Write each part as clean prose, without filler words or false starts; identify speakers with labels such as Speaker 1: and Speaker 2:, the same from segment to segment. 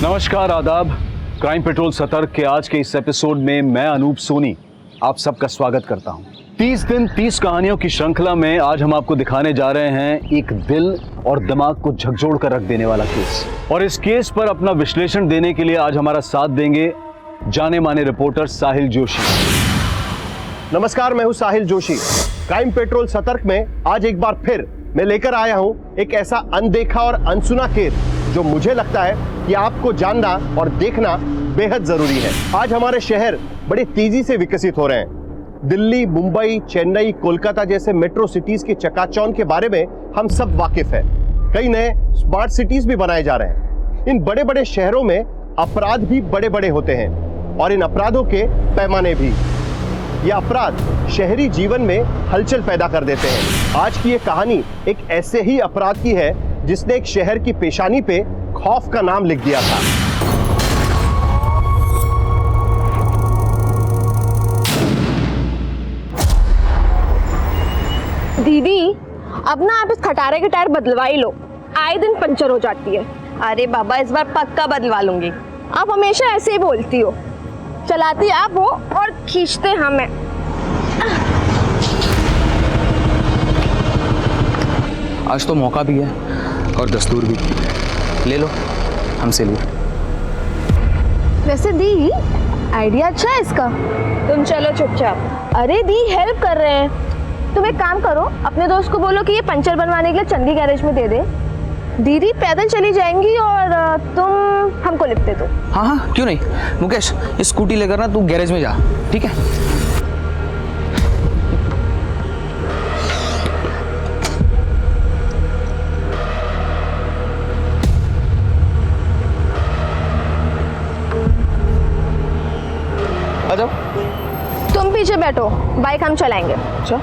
Speaker 1: नमस्कार, आदाब। Crime petrol सतर्क के आज के इस एपिसोड में मैं अनूप सोनी आप सबका स्वागत करता हूं। 30 दिन 30 कहानियों की श्रृंखला में आज हम आपको दिखाने जा रहे हैं एक दिल और दिमाग को झकझोर कर रख देने वाला केस। और इस केस पर अपना विश्लेषण देने के लिए आज हमारा साथ देंगे जाने माने रिपोर्टर साहिल जोशी।
Speaker 2: नमस्कार, मैं हूं साहिल जोशी। क्राइम पेट्रोल सतर्क में आज एक बार फिर मैं लेकर आया हूं एक ऐसा अनदेखा और अनसुना केस जो मुझे लगता है कि आपको जानना और देखना बेहद जरूरी है। आज हमारे शहर बड़ी तेजी से विकसित हो रहे हैं। दिल्ली, मुंबई, चेन्नई, कोलकाता जैसे मेट्रो सिटीज के चकाचौंध के बारे में हम सब वाकिफ हैं। कई नए स्मार्ट सिटीज भी बनाए जा रहे हैं। इन बड़े बड़े शहरों में अपराध भी बड़े बड़े होते हैं और इन अपराधों के पैमाने भी। ये अपराध शहरी जीवन में हलचल पैदा कर देते हैं। आज की ये कहानी एक ऐसे ही अपराध की है जिसने एक शहर की पेशानी पे खौफ का नाम लिख दिया था।
Speaker 3: दीदी, अब ना आप इस खटारे के टायर बदलवा ही लो, आए दिन पंचर हो जाती है।
Speaker 4: अरे बाबा, इस बार पक्का बदलवा लूंगी।
Speaker 3: आप हमेशा ऐसे ही बोलती हो, चलाती आप हो और खींचते हमें।
Speaker 5: आज तो मौका भी है और दस्तूर भी। ले लो, हमसे लो।
Speaker 3: वैसे दी, आइडिया अच्छा है इसका।
Speaker 4: तुम चलो चुपचाप।
Speaker 3: अरे दी, हेल्प कर रहे हैं। तुम एक काम करो, अपने दोस्त को बोलो कि ये पंचर बनवाने के लिए चंदी गैरेज में दे दे। दीदी पैदल चली जाएंगी और तुम हमको लिफ्ट दे दो।
Speaker 5: हाँ हाँ, क्यों नहीं। मुकेश, ये स्कूटी लेकर ना तू गैरेज में जा, ठीक है? आ जाओ।
Speaker 3: तुम पीछे बैठो, बाइक हम चलाएंगे।
Speaker 5: अच्छा,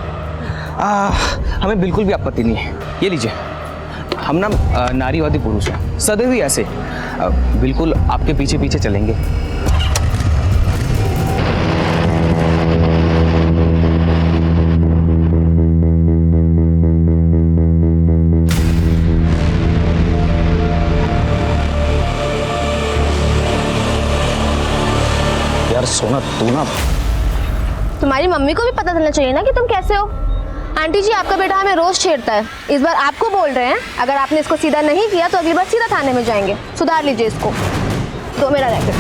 Speaker 5: हमें बिल्कुल भी आपत्ति नहीं है। ये लीजिए, हम ना नारीवादी पुरुष हैं, सदैव ही ऐसे बिल्कुल आपके पीछे पीछे चलेंगे। यार सोना, तू ना,
Speaker 3: तुम्हारी मम्मी को भी पता चलना चाहिए ना कि तुम कैसे हो। आंटी जी, आपका बेटा हमें रोज छेड़ता है। इस बार आपको बोल रहे हैं, अगर आपने इसको सीधा नहीं किया तो अगली बार सीधा थाने में जाएंगे। सुधार लीजिए इसको। दो मेरा रैकेट।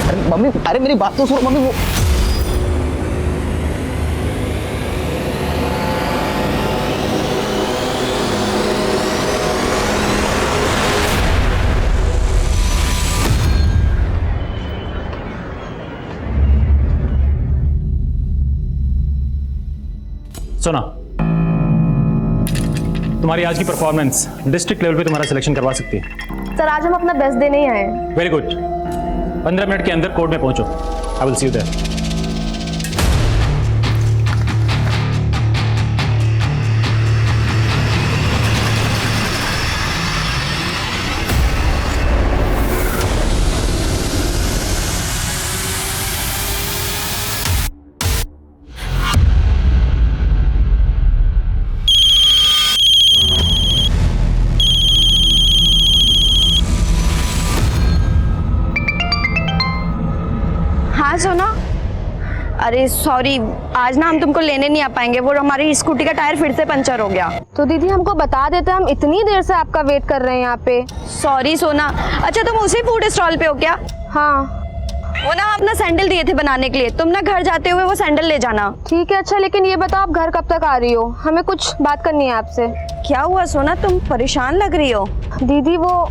Speaker 5: अरे मम्मी, अरे मेरी बात तो सुनो मम्मी। वो
Speaker 6: सुना, तुम्हारी आज की परफॉर्मेंस डिस्ट्रिक्ट लेवल पे तुम्हारा सिलेक्शन करवा सकती है।
Speaker 3: सर, आज हम अपना बेस्ट देने ही आए हैं।
Speaker 6: Very good. 15 मिनट के अंदर कोर्ट में पहुंचो। I will see you there.
Speaker 4: हाँ सोना, अरे सॉरी, आज ना हम तुमको लेने नहीं आ पाएंगे। वो हमारी स्कूटी का टायर फिर से पंचर हो गया।
Speaker 3: तो दीदी हमको बता देते, हम इतनी देर से आपका वेट कर रहे हैं यहाँ पे।
Speaker 4: सॉरी सोना। अच्छा, तुम उसी फूड स्टॉल पे हो क्या?
Speaker 3: हाँ।
Speaker 4: वो ना अपना सैंडल दिए थे बनाने के लिए, तुम ना घर जाते हुए वो सैंडल ले जाना।
Speaker 3: ठीक है। अच्छा, लेकिन ये बताओ, आप घर कब तक आ रही हो? हमें कुछ बात करनी है आपसे।
Speaker 4: क्या हुआ सोना, तुम परेशान लग रही हो?
Speaker 3: दीदी वो,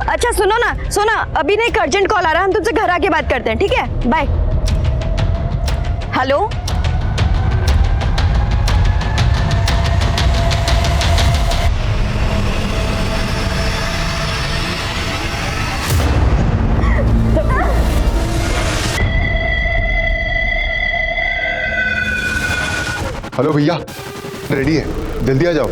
Speaker 4: अच्छा सुनो ना, सोना, अभी ना एक अर्जेंट कॉल आ रहा है, हम तुमसे घर आके बात करते हैं, ठीक है? बाय। हेलो,
Speaker 7: हेलो भैया, रेडी है, जल्दी आ जाओ।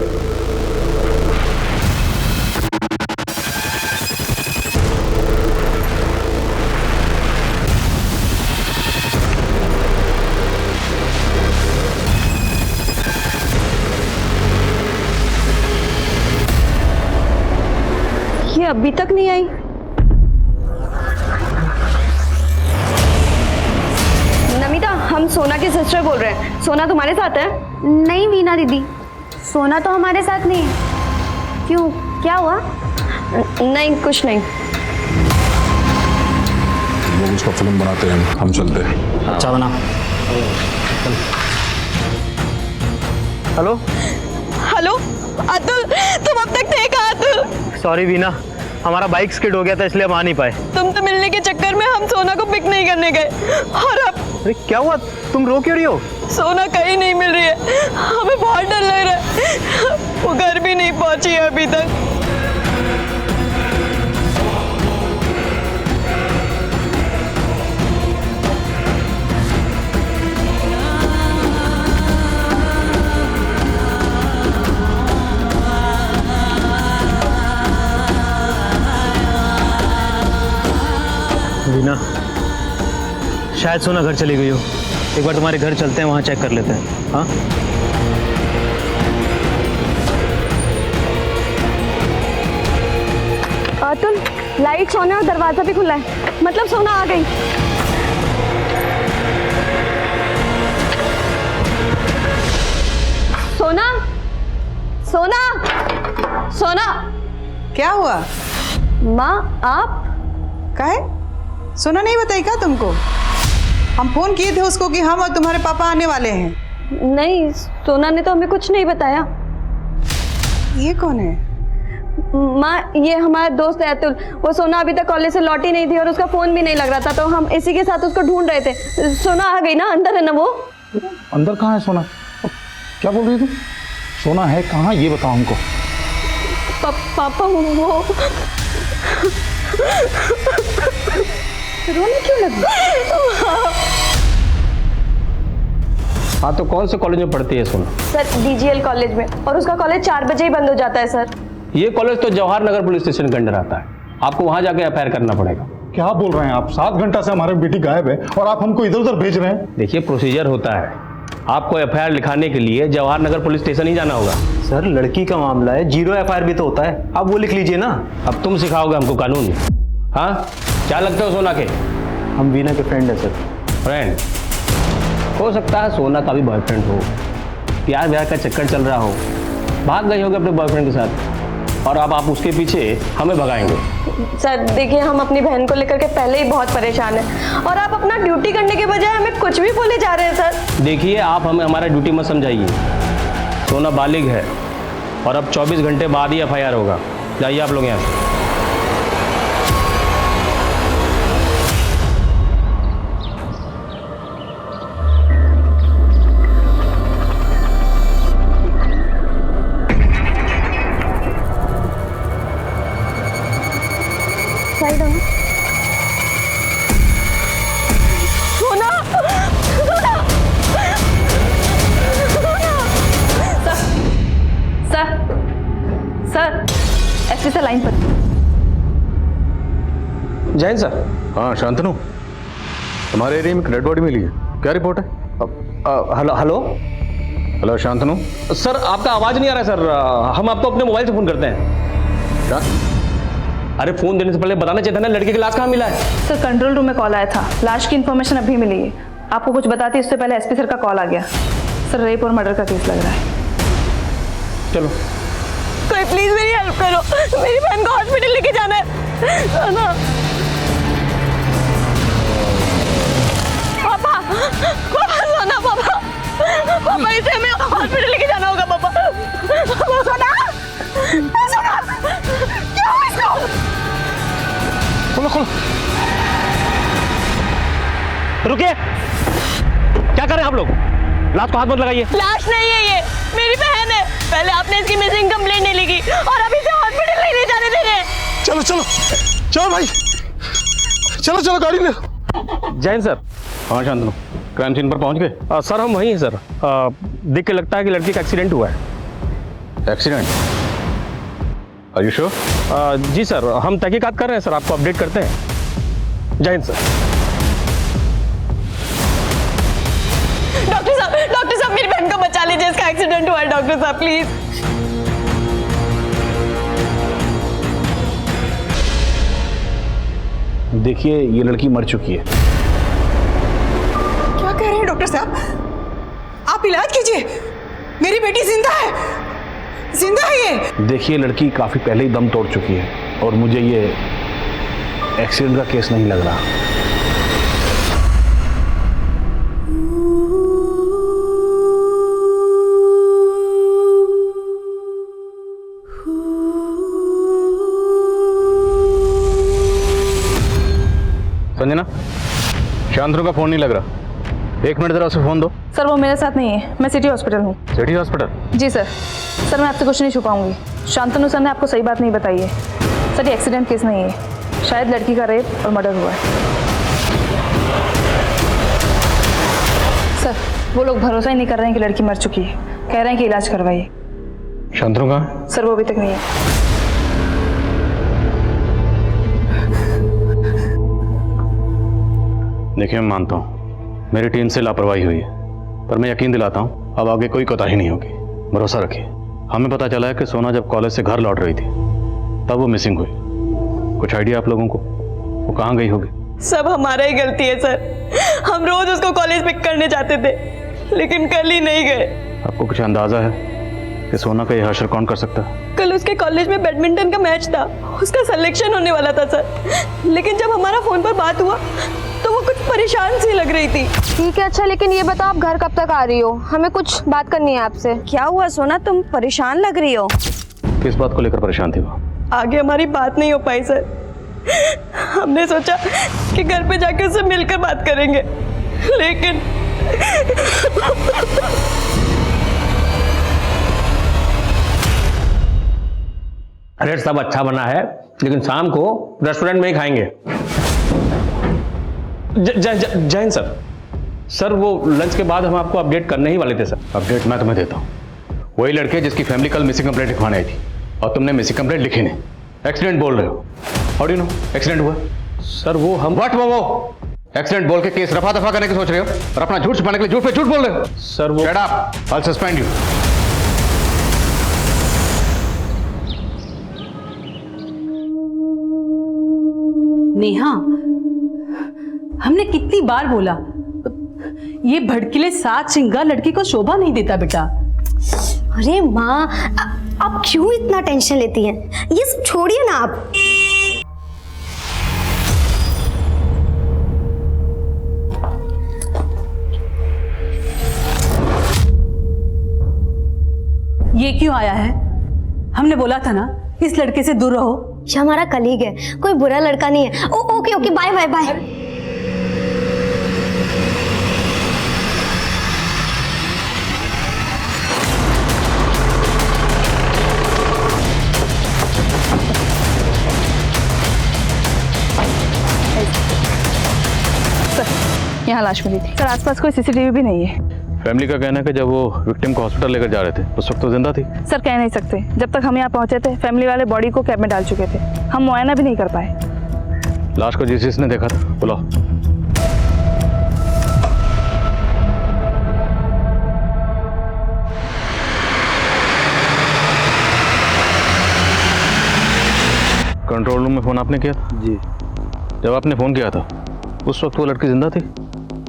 Speaker 4: ये अभी तक नहीं आई। नमिता, हम सोना की सिस्टर बोल रहे हैं। सोना तुम्हारे साथ है?
Speaker 3: नहीं वीना दीदी, सोना तो हमारे साथ नहीं है। क्यों, क्या हुआ?
Speaker 4: नहीं, कुछ नहीं।
Speaker 8: लोग उसका फिल्म बनाते हैं, हम चलते हैं।
Speaker 6: अच्छा बना।
Speaker 9: हेलो
Speaker 4: हेलो अतुल, तुम अब तक थे कहाँ? अतुल,
Speaker 9: सॉरी वीना, हमारा बाइक स्किड हो गया था इसलिए हम आ नहीं पाए।
Speaker 4: तुम तो मिलने के चक्कर में हम सोना को पिक नहीं करने गए, और अब
Speaker 9: अरे क्या हुआ, तुम रो क्यों रही हो?
Speaker 4: सोना कहीं नहीं मिल रही है। हमें बहुत डर लग रहा है, वो घर भी नहीं पहुंची है अभी तक।
Speaker 9: वीना, शायद सोना घर चली गई हो। एक बार तुम्हारे घर चलते हैं, वहाँ चेक कर लेते हैं। हाँ,
Speaker 4: अतुल, लाइट्स ऑन है और दरवाजा भी खुला है, मतलब सोना आ गई। सोना, सोना, सोना।
Speaker 10: क्या हुआ?
Speaker 4: माँ, आप?
Speaker 10: काहे? सोना नहीं बताई क्या तुमको? हम फोन किए थे उसको कि हम और तुम्हारे पापा आने वाले हैं।
Speaker 4: नहीं, सोना ने तो हमें कुछ नहीं बताया।
Speaker 10: ये कौन है?
Speaker 4: माँ, ये हमारा दोस्त है अतुल। वो सोना अभी तक कॉलेज से लौटी नहीं थी और उसका फोन भी नहीं लग रहा था, तो हम इसी के साथ उसको ढूंढ रहे थे। सोना आ गई ना? अंदर है ना वो?
Speaker 8: अंदर कहाँ है सोना? क्या बोल रही है तू? सोना है कहाँ, ये बताओ हमको।
Speaker 4: पापा, वो रोने क्यों लगी?
Speaker 9: हाँ तो कौन से कॉलेज में पढ़ती है सोना?
Speaker 4: सर, DGL कॉलेज में, और उसका कॉलेज 4 बजे ही बंद हो जाता है सर।
Speaker 9: ये कॉलेज तो जवाहर नगर पुलिस स्टेशन के अंडर आता है, आपको वहाँ जाके FIR करना पड़ेगा।
Speaker 8: क्या बोल रहे हैं आप? 7 घंटा से हमारी बेटी गायब है और आप हमको इधर उधर भेज रहे हैं।
Speaker 9: देखिए, प्रोसीजर होता है, आपको FIR लिखाने के लिए जवाहर नगर पुलिस स्टेशन ही जाना होगा। सर, लड़की का मामला है, 0 FIR भी तो होता है, आप वो लिख लीजिए ना। अब तुम सिखाओगे हमको कानून? हाँ, क्या लगते हो सोना के? हम वीना के फ्रेंड है सर। फ्रेंड हो सकता है सोना का भी बॉयफ्रेंड हो, प्यार व्यार का चक्कर चल रहा हो, भाग गई होगी अपने बॉयफ्रेंड के साथ, और अब आप उसके पीछे हमें भगाएंगे।
Speaker 4: सर देखिए, हम अपनी बहन को लेकर के पहले ही बहुत परेशान हैं, और आप अपना ड्यूटी करने के बजाय हमें कुछ भी बोले जा रहे हैं सर।
Speaker 9: देखिए, आप हमें हमारा ड्यूटी मत समझाइए। सोना बालिग है और अब 24 घंटे बाद ही FIR होगा। जाइए आप लोग यहाँ से।
Speaker 4: सोना, सोना, सर, सर, SP से लाइन पर।
Speaker 9: जैन सर।
Speaker 8: हाँ शांतनु, हमारे एरिया में एक डेड बॉडी मिली है, क्या रिपोर्ट है?
Speaker 9: Hello hello
Speaker 8: hello Shantanu.
Speaker 9: Sir, आपका आवाज़ नहीं आ रहा है सर, हम आपको अपने मोबाइल से फ़ोन करते हैं।
Speaker 8: क्या?
Speaker 9: अरे फ़ोन देने से पहले बताना चाहिए था ना, लड़के की लाश कहाँ मिला है?
Speaker 11: सर, कंट्रोल रूम में कॉल आया था, लाश की इन्फॉर्मेशन अभी मिली है। आपको कुछ बताती इससे पहले SP सर का कॉल आ गया। सर, रेप और मर्डर का केस लग रहा है।
Speaker 9: चलो,
Speaker 4: कोई प्लीज मेरी हेल्प करो, मेरी बहन को हॉस्पिटल लेके जाना है। सोना, पापा, पापा, सोना, पापा, पापा, इसे हमें हॉस्पिटल लेके जाना होगा। पापा, सोना, सोना, क्या हुआ इसको?
Speaker 9: खोलो खोलो। रुकिए, क्या कर रहे हैं आप लोग? लाश को हाथ मत लगाइए।
Speaker 4: लाश नहीं है ये, मेरी बहन है। पहले आपने इसकी मिसिंग कंप्लेंट नहीं लिखी और अभी से हॉस्पिटल नहीं ले जाने दे रहे।
Speaker 8: चलो चलो चलो भाई, चलो चलो गाड़ी ले।
Speaker 9: जैन सर।
Speaker 8: हाँ शांतनु, क्राइम सीन पर पहुंच गए?
Speaker 9: सर, हम वहीं हैं सर। देख के लगता है कि लड़की का एक्सीडेंट हुआ है।
Speaker 8: एक्सीडेंट? Are you sure?
Speaker 9: जी सर, हम तहकीकात कर रहे हैं सर, आपको अपडेट करते हैं। जय हिंद सर।
Speaker 4: डॉक्टर साहब, मेरी बहन को बचा लीजिए, इसका एक्सीडेंट हुआ है। डॉक्टर साहब प्लीज।
Speaker 8: देखिए ये लड़की मर चुकी है।
Speaker 10: क्या कह रहे हैं डॉक्टर साहब? आप इलाज कीजिए, मेरी बेटी जिंदा है, जिंदा है ये।
Speaker 8: देखिए लड़की काफी पहले ही दम तोड़ चुकी है और मुझे ये एक्सीडेंट का केस नहीं लग रहा।
Speaker 9: संजना, शांतनु का फोन नहीं लग रहा। 1 मिनट जरा उसे फोन दो।
Speaker 11: सर वो मेरे साथ नहीं है, मैं सिटी हॉस्पिटल हूँ।
Speaker 9: City hospital?
Speaker 11: जी सर। सर मैं आपसे कुछ नहीं छुपाऊंगी, शांतनु सर ने आपको सही बात नहीं बताई है। सर ये एक्सीडेंट केस नहीं है, शायद लड़की का रेप और मर्डर हुआ है। सर वो लोग भरोसा ही नहीं कर रहे हैं कि लड़की मर चुकी है, कह रहे हैं कि इलाज करवाइए।
Speaker 9: शांतनु कहाँ?
Speaker 11: सर वो अभी तक नहीं है।
Speaker 9: देखिए मैं मानता हूँ मेरी टीम से लापरवाही हुई है, पर मैं यकीन दिलाता हूँ अब आगे कोई कोताही नहीं होगी। भरोसा रखिए। हमें पता चला है कि सोना जब कॉलेज से घर लौट रही थी तब वो मिसिंग हुई। कुछ आइडिया आप लोगों को वो कहाँ गई होगी?
Speaker 4: सब हमारा ही गलती है सर। हम रोज उसको कॉलेज पिक करने जाते थे, लेकिन कल ही नहीं गए।
Speaker 9: आपको कुछ अंदाजा है कि सोना का ये हश्र कौन कर सकता है?
Speaker 4: कल उसके कॉलेज में बैडमिंटन का मैच था, उसका सिलेक्शन होने वाला था सर, लेकिन जब हमारा फोन पर बात हुआ तो वो कुछ परेशान सी लग रही थी।
Speaker 3: ठीक है, अच्छा लेकिन ये बताओ आप घर कब तक आ रही हो? हमें कुछ बात करनी है आपसे।
Speaker 4: क्या हुआ सोना, तुम परेशान लग रही हो?
Speaker 9: किस बात को लेकर परेशान थी वो?
Speaker 4: आगे हमारी बात नहीं हो पाई सर। हमने सोचा कि घर पे जाकर उससे मिलकर बात करेंगे, लेकिन
Speaker 9: रेट सब अच्छा बना है, लेकिन शाम को रेस्टोरेंट में ही खाएंगे। जय हिंद सर। सर वो लंच के बाद हम आपको अपडेट करने ही वाले थे सर। अपडेट मैं तुम्हें देता हूँ। वही लड़के जिसकी फैमिली कल मिसिंग कंप्लेंट लिखवाने आई थी और तुमने मिसिंग कंप्लेंट लिखी नहीं, एक्सीडेंट बोल रहे हो। हाउ डू नो एक्सीडेंट हुआ? सर वो हम वो एक्सीडेंट बोल के केस रफा दफा करने की सोच रहे हो और अपना झूठ छुपाने के लिए झूठ पे झूठ बोल रहे हो। सर वो I'll suspend you।
Speaker 12: नेहा, हमने कितनी बार बोला, ये भड़कीले सात श्रृंगार लड़की को शोभा नहीं देता बेटा।
Speaker 3: अरे माँ, आप क्यों इतना टेंशन लेती हैं? ये सब छोड़िए ना आप।
Speaker 12: ये क्यों आया है? हमने बोला था ना इस लड़के से दूर रहो।
Speaker 3: ये हमारा कलीग है, कोई बुरा लड़का नहीं है। Okay okay, bye bye bye.
Speaker 11: Sir यहाँ लाश मिली थी। सर आसपास कोई सीसीटीवी भी नहीं है।
Speaker 9: फैमिली का कहना है कि जब वो विक्टिम को हॉस्पिटल लेकर जा रहे थे उस वक्त तो जिंदा थी।
Speaker 11: सर कह नहीं सकते, जब तक हम यहाँ पहुंचे थे फैमिली वाले बॉडी को कैब में डाल चुके थे, हम मुआयना भी नहीं कर पाए।
Speaker 9: लाश को जिसने देखा था बुलाओ। कंट्रोल रूम में फोन आपने किया था?
Speaker 8: जी।
Speaker 9: जब आपने फोन किया था उस वक्त वो लड़की जिंदा थी?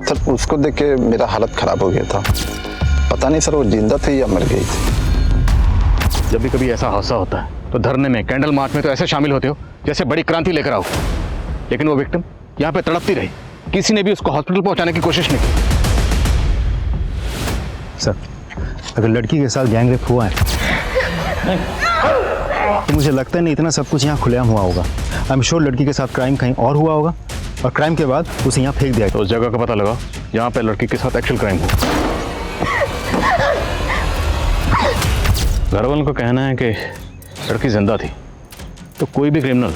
Speaker 13: सर उसको देख के मेरा हालत खराब हो गया था, पता नहीं सर वो जिंदा थी या मर गई थी।
Speaker 9: जब भी कभी ऐसा हादसा होता है तो धरने में, कैंडल मार्च में तो ऐसे शामिल होते हो जैसे बड़ी क्रांति लेकर आओ, लेकिन वो विक्टिम यहाँ पे तड़पती रही, किसी ने भी उसको हॉस्पिटल पहुंचाने की कोशिश नहीं की।
Speaker 1: सर अगर लड़की के साथ गैंग रेप हुआ है तो मुझे लगता है नहीं इतना सब कुछ यहाँ खुलेआम हुआ होगा। आई एम श्योर लड़की के साथ क्राइम कहीं और हुआ होगा और क्राइम के बाद उसे यहाँ फेंक दिया।
Speaker 9: तो उस जगह का पता लगाओ जहाँ पे लड़की के साथ एक्चुअल क्राइम हुआ। घर वालों का कहना है कि लड़की जिंदा थी, तो कोई भी क्रिमिनल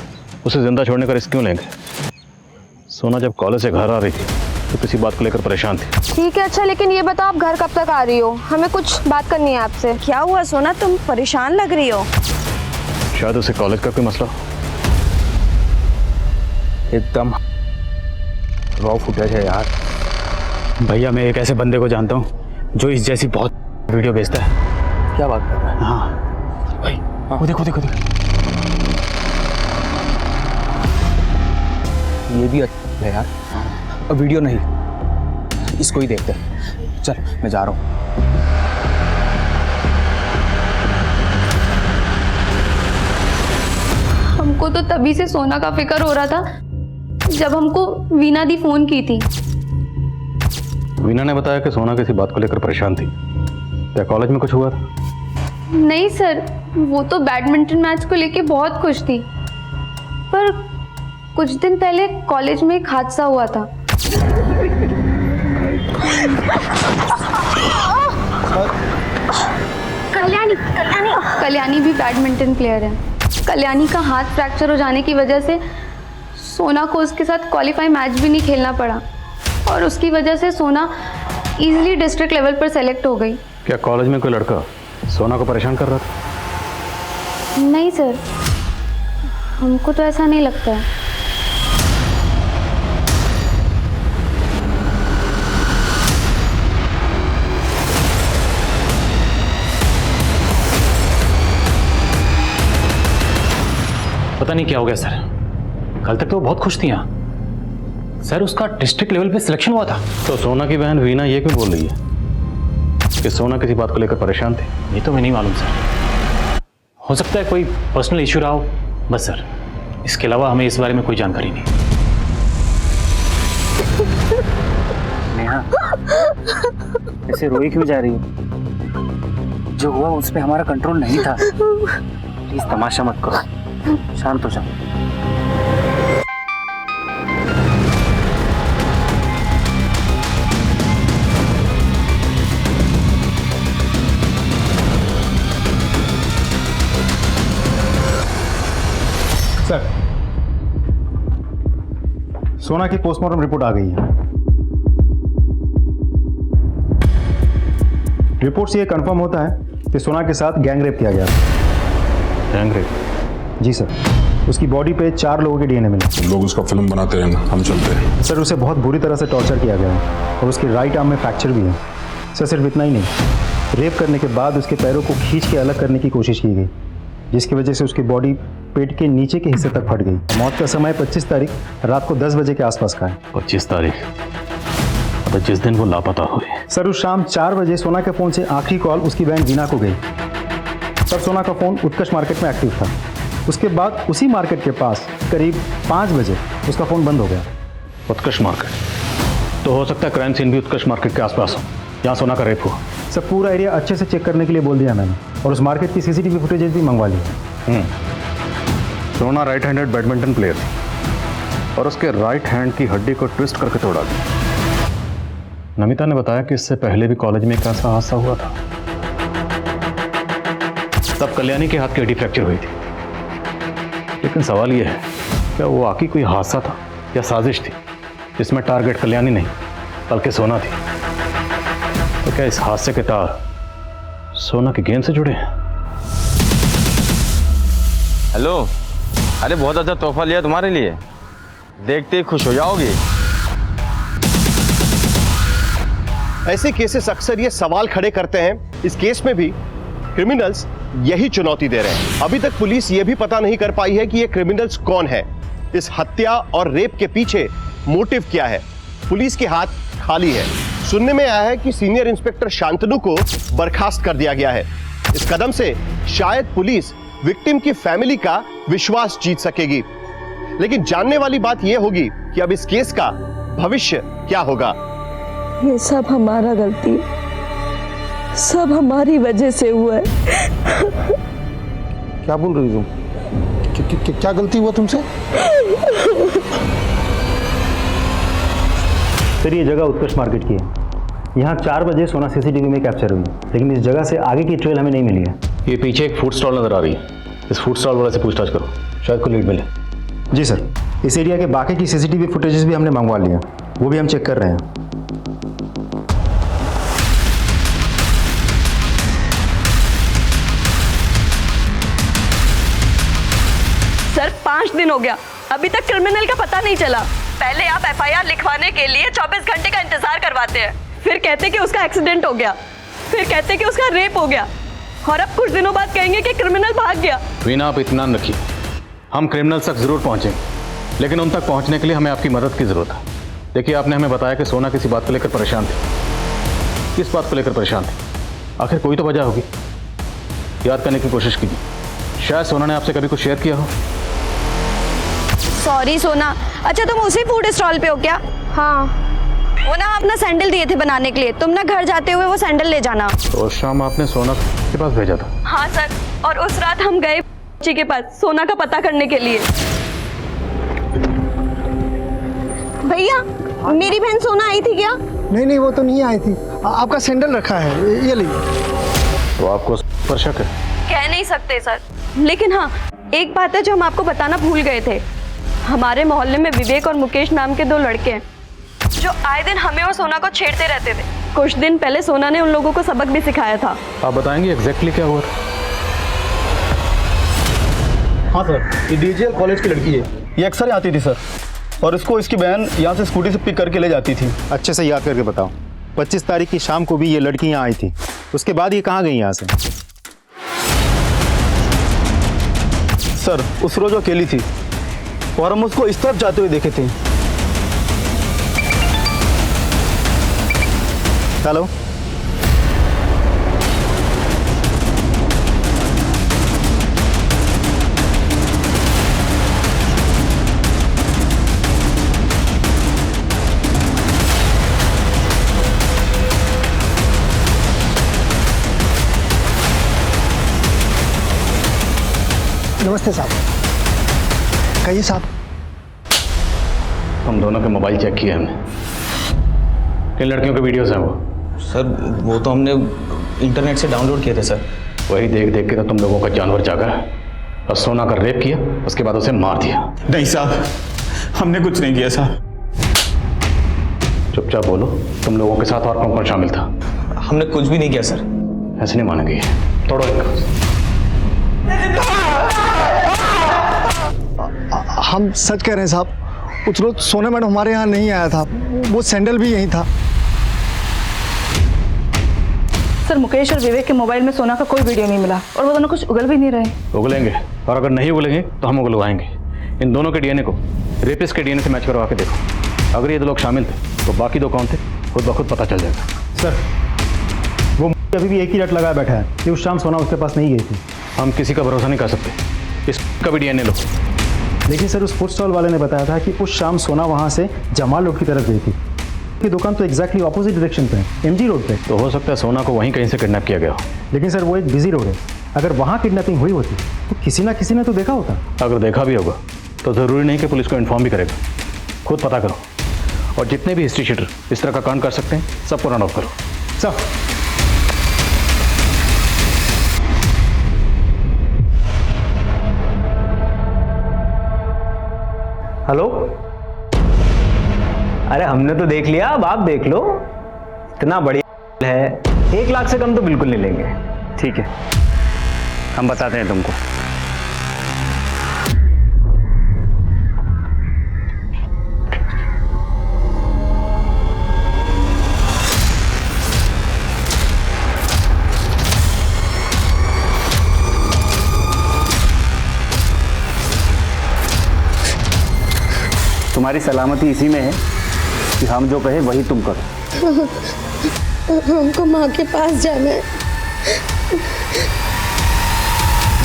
Speaker 9: उसे जिंदा छोड़ने का रिस्क क्यों लेंगे? सोना जब कॉलेज से घर आ रही थी तो किसी बात को लेकर परेशान थी।
Speaker 3: ठीक है, अच्छा लेकिन ये बताओ आप घर कब तक आ रही हो? हमें कुछ बात करनी है आपसे।
Speaker 4: क्या हुआ सोना, तुम परेशान लग रही हो?
Speaker 9: शायद उसे कॉलेज का कोई मसला।
Speaker 8: एकदम रॉ फुटेज है यार। भैया मैं एक ऐसे बंदे को जानता हूँ जो इस जैसी बहुत वीडियो भेजता है। क्या बात कर रहा है? हाँ भाई, वो देखो देखो देखो।
Speaker 5: ये भी अच्छा है यार। अब वीडियो नहीं, इसको ही देखते हैं। चल मैं जा रहा हूँ।
Speaker 11: हमको तो तभी से सोना का फिक्र हो रहा था जब हमको वीना दी फोन की थी।
Speaker 9: वीना ने बताया कि सोना किसी बात को लेकर परेशान थी। क्या कॉलेज में कुछ हुआ था?
Speaker 11: नहीं सर, वो तो बैडमिंटन मैच को लेके बहुत खुश थी, पर कुछ दिन पहले कॉलेज में एक हादसा हुआ था। कल्याणी भी बैडमिंटन प्लेयर है। कल्याणी का हाथ फ्रैक्चर हो जाने की वजह से सोना को उसके साथ क्वालिफाई मैच भी नहीं खेलना पड़ा, और उसकी वजह से सोना इजीली डिस्ट्रिक्ट लेवल पर सेलेक्ट हो गई।
Speaker 9: क्या कॉलेज में कोई लड़का सोना को परेशान कर रहा था?
Speaker 11: नहीं सर, हमको तो ऐसा नहीं लगता है।
Speaker 6: पता नहीं क्या हो गया सर, कल तक तो वो बहुत खुश थी यहाँ। सर उसका डिस्ट्रिक्ट लेवल पे सिलेक्शन हुआ था।
Speaker 9: तो सोना की बहन वीना ये क्यों बोल रही है कि सोना किसी बात को लेकर परेशान थी?
Speaker 6: ये तो मैं नहीं मालूम सर, हो सकता है कोई पर्सनल इशू रहा हो बस सर, इसके अलावा हमें इस बारे में कोई जानकारी नहीं।
Speaker 8: नेहा, ऐसे रोई क्यों जा रही हो? जो हुआ उस पे हमारा कंट्रोल नहीं था। प्लीज तमाशा मत करो, शांत हो जाओ।
Speaker 14: सर, सोना की पोस्टमार्टम रिपोर्ट आ गई है। रिपोर्ट से यह कंफर्म होता है कि सोना के साथ गैंग रेप किया गया।
Speaker 9: Gang rape?
Speaker 14: जी सर, उसकी बॉडी पे 4 लोगों के डीएनए मिले।
Speaker 7: लोग उसका फिल्म बनाते रहना, हम चलते हैं।
Speaker 14: सर, उसे बहुत बुरी तरह से टॉर्चर किया गया है और उसके राइट आर्म में फ्रैक्चर भी है। सर, सिर्फ इतना ही नहीं, रेप करने के बाद उसके पैरों को खींच के अलग करने की कोशिश की गई, जिसकी वजह से उसकी बॉडी पेट के नीचे के हिस्से तक फट गई। मौत का समय 25 तारीख रात को 10 बजे के आसपास का है।
Speaker 9: 25 तारीख, तो जिस दिन वो लापता हुई।
Speaker 14: सर, उस शाम 4 बजे सोना के फ़ोन से आखिरी कॉल उसकी बहन वीना को गई। तब सोना का फ़ोन उत्कर्ष मार्केट में एक्टिव था। उसके बाद उसी मार्केट के पास करीब 5 बजे उसका फ़ोन बंद हो गया।
Speaker 9: उत्कर्ष मार्केट, तो हो सकता है क्राइम सीन भी उत्कर्ष मार्केट के आसपास हो, जहाँ सोना का रेप हुआ।
Speaker 14: सर, पूरा एरिया अच्छे से चेक करने के लिए बोल दिया मैंने, और उस मार्केट की सीसीटीवी फुटेजेस भी मंगवा ली।
Speaker 9: सोना राइट हैंडेड बैडमिंटन प्लेयर थी और उसके राइट हैंड की हड्डी को ट्विस्ट करके तोड़ा दी। नमिता ने बताया कि इससे पहले भी कॉलेज में एक ऐसा हादसा हुआ था, तब कल्याणी के हाथ की हड्डी फ्रैक्चर हुई थी। लेकिन सवाल यह है, क्या वो वाकई कोई हादसा था या साजिश थी जिसमें टारगेट कल्याणी नहीं बल्कि सोना थी? तो क्या इस हादसे के तार सोना के गेम से जुड़े हैं?
Speaker 15: हेलो, अरे बहुत अच्छा तोहफा लिया तुम्हारे लिए, देखते ही खुश हो जाओगी।
Speaker 2: ऐसे केसेस अक्सर ये सवाल खड़े करते हैं, इस केस में भी क्रिमिनल्स यही चुनौती दे रहे हैं। अभी तक पुलिस ये भी पता नहीं कर पाई है कि ये क्रिमिनल्स कौन है, इस हत्या और रेप के पीछे मोटिव क्या है। पुलिस के हाथ खाली है। सुनने में आया है कि सीनियर इंस्पेक्टर शांतनु को बर्खास्त कर दिया गया है। इस कदम से शायद पुलिस विक्टिम की फैमिली का विश्वास जीत सकेगी। लेकिन जानने वाली बात यह होगी कि अब इस केस का भविष्य क्या होगा।
Speaker 4: ये सब हमारा गलती है, सब हमारी वजह से हुआ है।
Speaker 7: क्या बोल रही तुम? क्या गलती हुआ तुमसे?
Speaker 14: सर, ये जगह उत्कर्ष मार्केट की है। यहाँ 4 बजे सोना सीसीटीवी में कैप्चर हुई, लेकिन इस जगह से आगे की ट्रेल हमें नहीं मिली है।
Speaker 9: ये पीछे एक फूड स्टॉल नजर आ रही है, इस फूड स्टॉल वाले से पूछताछ करो, शायद कोई लीड मिले।
Speaker 14: जी सर, इस एरिया के बाकी की सीसीटीवी फुटेजेस भी हमने मंगवा लिए, वो भी हम चेक कर रहे हैं।
Speaker 4: सर 5 दिन हो गया, अभी तक क्रिमिनल का पता नहीं चला। पहले आप एफआईआर लिखवाने के लिए 24 घंटे का इंतजार करवाते हैं, फिर कहते कि उसका एक्सीडेंट हो गया, फिर कहते कि उसका रेप हो गया, और अब कुछ दिनों बाद कहेंगे कि क्रिमिनल भाग गया।
Speaker 9: वीना, आप इत्मीनान रखिए, हम क्रिमिनल तक जरूर पहुंचेंगे।
Speaker 6: लेकिन उन तक पहुंचने के लिए हमें आपकी मदद की जरूरत है। देखिए, आपने हमें बताया कि सोना किसी बात को लेकर परेशान थी। किस बात को लेकर परेशान थी? आखिर कोई तो वजह होगी। याद करने की कोशिश कीजिए, शायद सोना ने आपसे कभी कुछ शेयर किया हो।
Speaker 4: सॉरी सोना। अच्छा, तुम उसी फूड स्टॉल पे हो क्या?
Speaker 3: हाँ।
Speaker 4: वो ना अपना सैंडल दिए थे बनाने के लिए, तुम ना घर जाते हुए वो सैंडल ले जाना।
Speaker 6: तो उस शाम आपने सोना के पास भेजा था?
Speaker 4: हाँ सर, और उस रात हम गए जी के पास सोना का पता करने के लिए।
Speaker 3: भैया, मेरी बहन सोना आई थी क्या?
Speaker 16: नहीं नहीं, वो तो नहीं आई थी। आपका सैंडल रखा है, ये लीजिए।
Speaker 6: तो आपको पर शक है?
Speaker 4: कह नहीं सकते सर, लेकिन हाँ एक बात है जो हम आपको बताना भूल गए थे। हमारे मोहल्ले में विवेक और मुकेश नाम के 2 लड़के हैं जो आए दिन हमें और सोना को छेड़ते रहते थे। कुछ दिन पहले सोना ने उन लोगों को सबक भी सिखाया था।
Speaker 6: आप बताएंगे एग्जैक्टली क्या हुआ?
Speaker 14: हाँ सर, ये डीजीएल कॉलेज की लड़की है। ये अक्सर आती थी सर, और इसको इसकी बहन यहाँ से स्कूटी से पिक करके ले जाती थी।
Speaker 8: अच्छे से याद करके बताओ, 25 तारीख की शाम को भी ये लड़की यहाँ आई थी। उसके बाद ये कहाँ गई यहाँ से?
Speaker 14: सर, उस रोज वो अकेली थी और हम उसको इस तरफ जाते हुए देखे थे।
Speaker 8: हेलो,
Speaker 16: नमस्ते साहब। कहिए साहब।
Speaker 6: हम दोनों के मोबाइल चेक किए हमने। किन लड़कियों के वीडियोस हैं वो?
Speaker 5: सर वो तो हमने इंटरनेट से डाउनलोड किए थे सर।
Speaker 6: वही देख देख के तो तुम लोगों का जानवर जागा है और सोना का रेप किया, उसके बाद उसे मार दिया।
Speaker 8: नहीं साहब, हमने कुछ नहीं किया साहब।
Speaker 6: चुपचाप बोलो, तुम लोगों के साथ और कौन कौन शामिल था?
Speaker 5: हमने कुछ भी नहीं किया सर।
Speaker 6: ऐसे नहीं मानेंगे, तोड़ो इनको।
Speaker 16: हम सच कह रहे हैं साहब, उस रोज सोना मैडम हमारे यहाँ नहीं आया था, वो सैंडल भी यहीं था।
Speaker 12: सर, मुकेश और विवेक के मोबाइल में सोना का कोई वीडियो नहीं मिला और वो दोनों कुछ उगल भी नहीं रहे।
Speaker 6: उगलेंगे, और अगर नहीं उगलेंगे तो हम उगलवाएंगे। इन दोनों के डीएनए को रेपिस्ट के डीएनए से मैच करवा के देखो। अगर ये 2 लोग शामिल थे तो बाकी 2 कौन थे खुद ब खुद पता चल जाएगा।
Speaker 14: सर, वो अभी भी एक ही रट लगाया बैठा है कि उस शाम सोना उसके पास नहीं गई थी।
Speaker 6: हम किसी का भरोसा नहीं कर सकते। इसका भी डीएनए लो।
Speaker 14: लेकिन सर, उस फूड स्टॉल वाले ने बताया था कि उस शाम सोना वहाँ से जमाल रोड की तरफ गई थी। की दुकान तो एग्जैक्टली ऑपोजिट डायरेक्शन पे है, एमजी रोड पे।
Speaker 6: तो हो सकता है सोना को वहीं कहीं से किडनैप किया गया हो।
Speaker 14: लेकिन सर, वो एक बिजी रोड है, अगर वहाँ किडनैपिंग हुई होती तो किसी ना किसी ने तो देखा होता।
Speaker 6: अगर देखा भी होगा तो ज़रूरी नहीं कि पुलिस को इन्फॉर्म भी करेगा। खुद पता करो, और जितने भी हिस्ट्री शीटर इस तरह का कांड कर सकते हैं सबको रन ऑफ करो।
Speaker 14: सर,
Speaker 9: हेलो, अरे हमने तो देख लिया, अब आप देख लो। इतना बढ़िया है, 1 लाख से कम तो बिल्कुल नहीं लेंगे।
Speaker 8: ठीक है, हम बताते हैं तुमको। तुम्हारी सलामती इसी में है कि हम जो कहे वही तुम करो।
Speaker 3: हमको माँ के पास जाना है।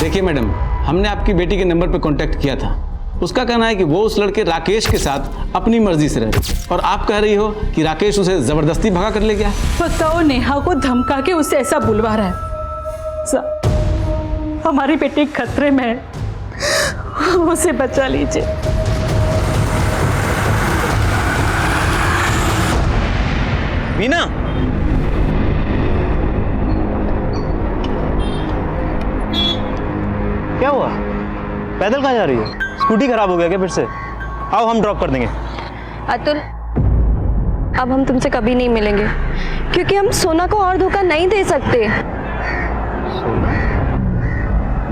Speaker 17: देखिए मैडम, हमने आपकी बेटी के नंबर पर कांटेक्ट किया था। उसका कहना है कि वो उस लड़के राकेश के साथ अपनी मर्जी से रह रही, और आप कह रही हो कि राकेश उसे जबरदस्ती भगा कर ले गया।
Speaker 12: बताओ, नेहा को धमका के उसे ऐसा बुलवा रहा है। हमारी बेटी खतरे में है, उसे बचा लीजिए।
Speaker 5: वीना,
Speaker 9: क्या हुआ? पैदल कहाँ जा रही है? स्कूटी खराब हो गया क्या फिर से? आओ हम ड्रॉप कर देंगे।
Speaker 4: अतुल, अब हम तुमसे कभी नहीं मिलेंगे क्योंकि हम सोना को और धोखा नहीं दे सकते।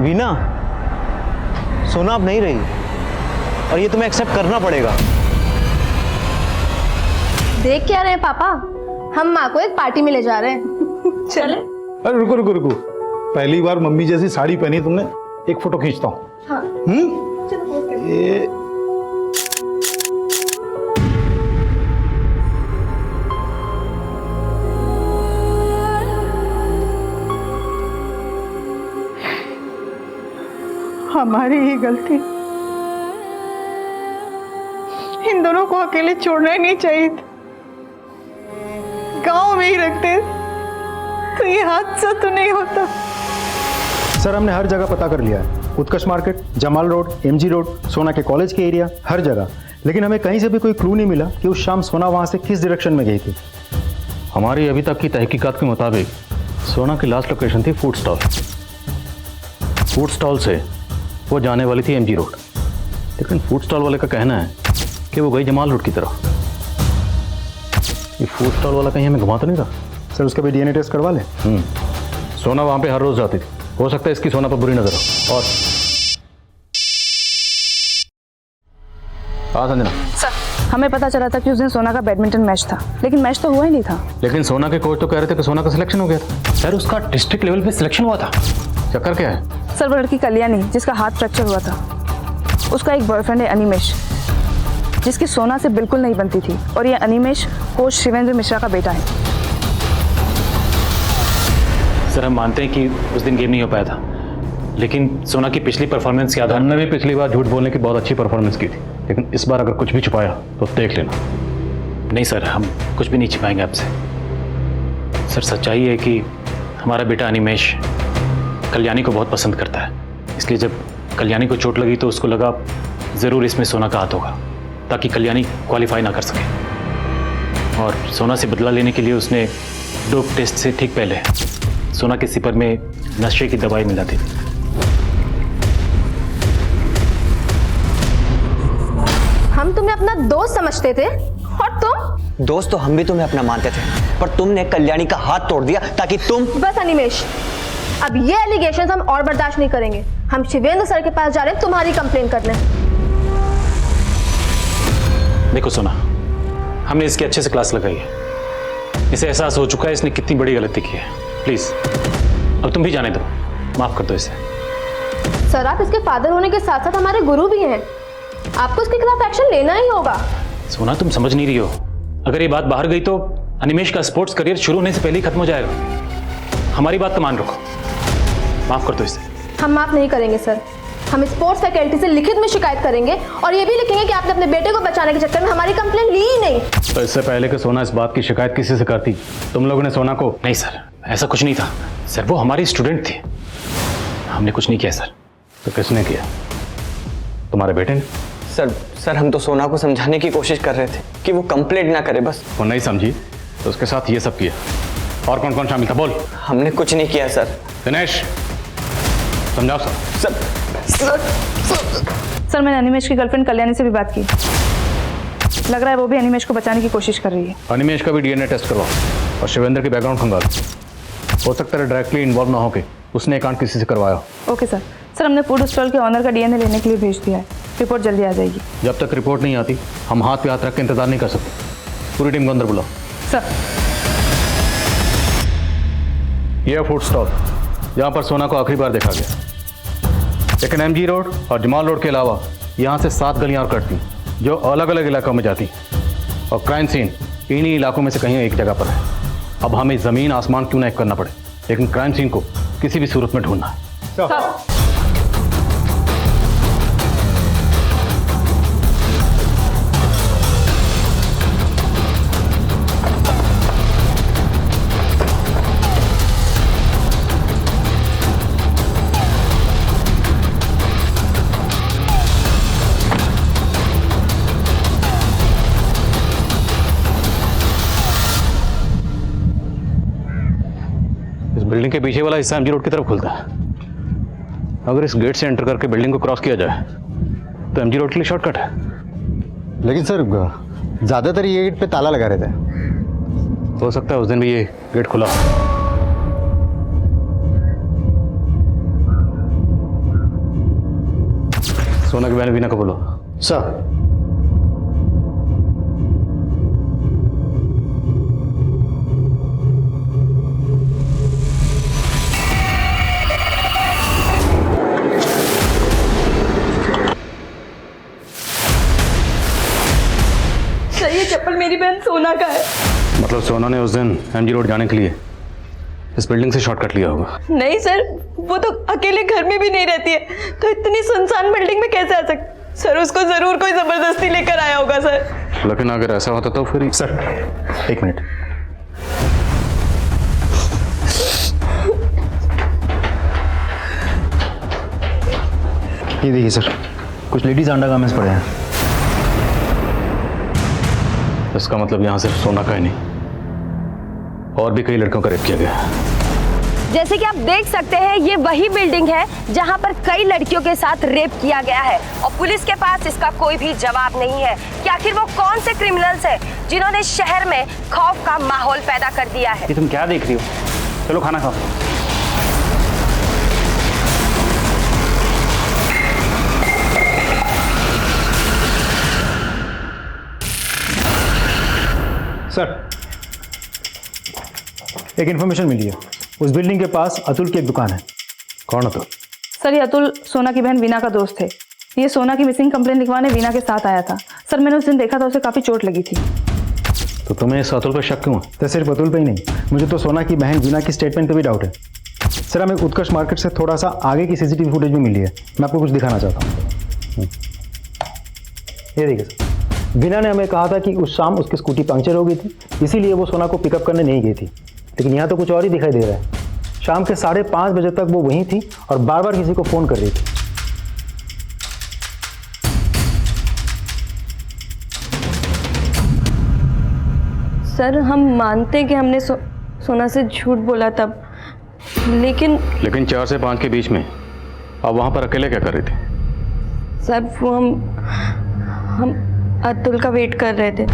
Speaker 9: वीना, सोना अब नहीं रही और ये तुम्हें एक्सेप्ट करना पड़ेगा।
Speaker 3: देख क्या रहे हैं पापा, हम माँ को एक पार्टी में ले जा रहे हैं। चले।
Speaker 14: अरे रुको रुको रुको, पहली बार मम्मी जैसी साड़ी पहनी तुमने, एक फोटो खींचता हूँ।
Speaker 3: हाँ।
Speaker 10: हमारी ही गलती। इन दोनों को अकेले छोड़ना ही नहीं चाहिए था। गांव में ही रखते तो ये हादसा तो नहीं होता।
Speaker 14: सर हमने हर जगह पता कर लिया है, Utkarsh market, Jamal road, MG road, Sona के कॉलेज के एरिया, हर जगह, लेकिन हमें कहीं से भी कोई क्लू नहीं मिला कि उस शाम सोना वहां से किस डायरेक्शन में गई थी।
Speaker 6: हमारी अभी तक की तहकीकात के मुताबिक सोना की लास्ट लोकेशन थी फूड स्टॉल। फूड स्टॉल से वो जाने वाली थी एमजी रोड, लेकिन फूड स्टॉल वाले का कहना है कि वो गई जमाल रोड की तरफ। ये फूड स्टॉल वाला कहीं हमें घुमा तो नहीं रहा?
Speaker 14: सर उसका भी डीएनए टेस्ट करवा लें।
Speaker 6: सोना वहाँ पे हर रोज जाती थी, हो सकता है इसकी सोना पर बुरी नजर हो। और हाँ संजना
Speaker 12: सर, हमें पता चला था कि उस दिन सोना का बैडमिंटन मैच था, लेकिन मैच तो हुआ ही नहीं था।
Speaker 6: लेकिन सोना के कोच तो कह रहे थे कि सोना का सिलेक्शन हो गया था।
Speaker 8: सर उसका डिस्ट्रिक्ट लेवल पे सिलेक्शन हुआ था।
Speaker 6: चक्कर क्या है?
Speaker 12: सर वो लड़की कल्याणी जिसका हाथ फ्रैक्चर हुआ था, उसका एक बॉयफ्रेंड है अनिमेश, जिसकी सोना से बिल्कुल नहीं बनती थी, और ये अनिमेश कोच शिवेंद्र मिश्रा का बेटा है।
Speaker 8: सर हम मानते हैं कि उस दिन गेम नहीं हो पाया था, लेकिन सोना की पिछली परफॉर्मेंस के आधार
Speaker 6: हमने भी पिछली बार झूठ बोलने की बहुत अच्छी परफॉर्मेंस की थी, लेकिन इस बार अगर कुछ भी छुपाया तो देख लेना।
Speaker 8: नहीं सर, हम कुछ भी नहीं छिपाएंगे आपसे। सर सच्चाई है कि हमारा बेटा अनिमेश कल्याणी को बहुत पसंद करता है, इसलिए जब कल्याणी को चोट लगी तो उसको लगा ज़रूर इसमें सोना का हाथ होगा, ताकि कल्याणी क्वालिफाई ना कर सके। और सोना से बदला लेने के लिए उसने डोप टेस्ट से ठीक पहले सोना के सिपर में नशे की दवाई मिला थी।
Speaker 3: हम तुम्हें अपना दोस्त समझते थे, और तुम?
Speaker 5: दोस्त तो हम भी तुम्हें अपना मानते थे, पर तुमने कल्याणी का हाथ तोड़ दिया ताकि तुम।
Speaker 3: बस अनिमेश, अब ये एलिगेशंस हम और बर्दाश्त नहीं करेंगे। हम शिवेंद्र सर के पास जा रहे हैं तुम्हारी कंप्लेन करने।
Speaker 8: देखो सोना, हमने इसकी अच्छे से क्लास लगाई है, इसे एहसास हो चुका है इसने कितनी बड़ी गलती की है। प्लीज अब तुम भी जाने दो, माफ कर दो इसे।
Speaker 3: सर आप इसके फादर होने के साथ साथ हमारे गुरु भी हैं, आपको इसके खिलाफ एक्शन लेना ही होगा।
Speaker 8: सोना तुम समझ नहीं रही हो, अगर ये बात बाहर गई तो अनिमेश का स्पोर्ट्स करियर शुरू होने से पहले ही खत्म हो जाएगा। हमारी बात का मान रखो, माफ कर दो इसे।
Speaker 3: हम माफ नहीं करेंगे सर, हम स्पोर्ट्स फैकल्टी से लिखित में शिकायत करेंगे, और ये भी लिखेंगे कि आपने अपने बेटे को बचाने के चक्कर में हमारी कंप्लेन ली ही नहीं।
Speaker 6: तो इससे पहले कि सोना इस बात की शिकायत किसी से करती, तुम लोगों ने सोना को?
Speaker 8: नहीं सर, ऐसा कुछ नहीं था सर, वो हमारी स्टूडेंट थी, हमने कुछ नहीं किया सर।
Speaker 6: तो किसने किया? तुम्हारे बेटे ने?
Speaker 5: सर हम तो सोना को समझाने की कोशिश कर रहे थे कि वो कंप्लेंट ना करे, बस।
Speaker 6: वो नहीं समझी तो उसके साथ ये सब किया। और कौन कौन शामिल था बोल।
Speaker 5: हमने कुछ नहीं किया सर।
Speaker 6: दिनेश समझाओ सर।
Speaker 12: सर मैंने अनिमेश की गर्लफ्रेंड कल्याणी से भी बात की, लग रहा है वो भी अनिमेश को बचाने की कोशिश कर रही है।
Speaker 6: अनिमेश का भी डीएनए टेस्ट करवाओ और शिवेंद्र की बैकग्राउंड खंगालो, हो सकता है डायरेक्टली इन्वॉल्व ना होके उसने कांड किसी से करवाया।
Speaker 12: Okay sir. सर हमने फूड स्टॉल के ऑनर का डीएनए लेने के लिए भेज दिया है, रिपोर्ट जल्दी आ जाएगी।
Speaker 6: जब तक रिपोर्ट नहीं आती हम हाथ पे हाथ रख के इंतजार नहीं कर सकते। पूरी टीम को अंदर बुलाओ।
Speaker 12: सर
Speaker 6: यह फूड स्टॉल यहाँ पर सोना को आखिरी बार देखा गया, लेकिन एमजी रोड और जमाल रोड के अलावा यहाँ से 7 गलियाँ और कटती जो अलग अलग इलाकों में जाती, और क्राइम सीन इन्हीं इलाकों में से कहीं एक जगह पर है। अब हमें ज़मीन आसमान क्यों ना एक करना पड़े, लेकिन क्राइम सीन को किसी भी सूरत में ढूंढना है। बिल्डिंग के पीछे वाला हिस्सा एमजी रोड की तरफ खुलता है। अगर इस गेट से एंटर करके बिल्डिंग को क्रॉस किया जाए तो एमजी रोड के लिए शॉर्टकट है।
Speaker 14: लेकिन सर ज़्यादातर ये गेट पे ताला लगा रहता है।
Speaker 6: हो सकता है उस दिन भी ये गेट खुला। सोना की बहन वीना को बोलो।
Speaker 14: सर
Speaker 4: ये चप्पल मेरी बहन सोना का है।
Speaker 6: मतलब सोना ने उस दिन एमजी रोड जाने के लिए
Speaker 8: इस बिल्डिंग से शॉर्टकट लिया होगा।
Speaker 4: नहीं सर, वो तो अकेले घर में भी नहीं रहती है, तो इतनी सुनसान बिल्डिंग में कैसे आ सकती? सर उसको जरूर कोई जबरदस्ती लेकर आया होगा सर।
Speaker 8: लेकिन अगर ऐसा होता तो फिर
Speaker 14: सर एक मिनट, ये देखिए सर, कुछ लेडीज अंडरगारमेंट्स पड़े हैं।
Speaker 8: इसका मतलब यहाँ सिर्फ सोना का ही नहीं, और भी कई लड़कियों का रेप किया गया।
Speaker 3: जैसे कि आप देख सकते हैं, ये वही बिल्डिंग है जहां पर कई लड़कियों के साथ रेप किया गया है और पुलिस के पास इसका कोई भी जवाब नहीं है कि आखिर वो कौन से क्रिमिनल्स हैं जिन्होंने शहर में खौफ का माहौल पैदा कर दिया है।
Speaker 6: ये तुम क्या देख रही हो? चलो खाना खाओ।
Speaker 14: सर एक इन्फॉर्मेशन मिली है, उस बिल्डिंग के पास अतुल की एक दुकान है।
Speaker 8: कौन अतुल?
Speaker 12: सर ये अतुल सोना की बहन वीना का दोस्त थे। ये सोना की मिसिंग कंप्लेन लिखवाने वीना के साथ आया था। सर मैंने उस दिन देखा था, उसे काफ़ी चोट लगी थी।
Speaker 8: तो तुम्हें इस अतुल पर शक क्यों है?
Speaker 14: तो सिर्फ अतुल पे ही नहीं, मुझे तो सोना की बहन वीना की स्टेटमेंट पे भी डाउट है। सर हमें उत्कर्ष मार्केट से थोड़ा सा आगे की सीसीटीवी फुटेज भी मिली है, मैं आपको कुछ दिखाना चाहता हूँ। ये देखिए सर, वीना ने हमें कहा था कि उस शाम उसकी स्कूटी पंक्चर हो गई थी, इसीलिए वो सोना को पिकअप करने नहीं गई थी। लेकिन यहाँ तो कुछ और ही दिखाई दे रहा है। शाम के 5:30 बजे तक वो वहीं थी और बार बार किसी को फ़ोन कर रही थी।
Speaker 4: सर हम मानते हैं कि हमने सोना से झूठ बोला तब, लेकिन
Speaker 8: 4 से 5 के बीच में आप वहाँ पर अकेले क्या कर रही थी?
Speaker 4: सर वो हम अतुल का वेट कर रहे थे,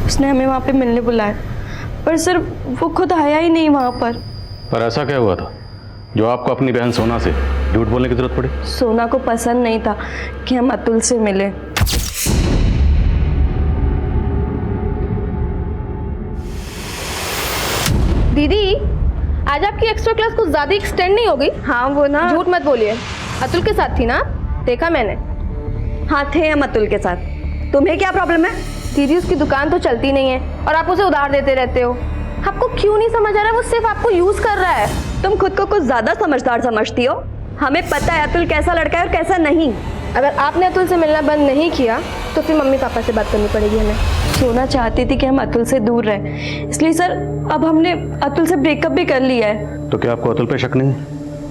Speaker 4: उसने हमें वहाँ पे मिलने बुलाया, पर सर वो खुद आया ही नहीं वहाँ पर।
Speaker 8: पर ऐसा क्या हुआ था जो आपको अपनी बहन सोना से झूठ बोलने की जरूरत पड़ी?
Speaker 4: सोना को पसंद नहीं था कि हम अतुल से मिले।
Speaker 3: दीदी आज आपकी एक्स्ट्रा क्लास कुछ ज्यादा एक्सटेंड नहीं हो गई?
Speaker 4: हाँ वो ना,
Speaker 3: झूठ मत बोलिए, अतुल के साथ थी ना? देखा मैंने।
Speaker 4: हाँ थे हम अतुल के साथ। तुम्हें क्या प्रॉब्लम है?
Speaker 3: दीदी उसकी दुकान तो चलती नहीं है और आप उसे उधार देते रहते हो। आपको क्यों नहीं समझ आ रहा, वो सिर्फ आपको यूज कर रहा है।
Speaker 4: तुम खुद को कुछ ज्यादा समझदार समझती हो। हमें पता है अतुल कैसा लड़का है और कैसा नहीं।
Speaker 3: अगर आपने अतुल से मिलना बंद नहीं किया तो फिर मम्मी पापा से बात करनी पड़ेगी हमें।
Speaker 4: सोना चाहती थी कि हम अतुल से दूर रहें, इसलिए सर अब हमने अतुल से ब्रेकअप भी कर लिया है।
Speaker 8: तो क्या आपको अतुल पे शक नहीं?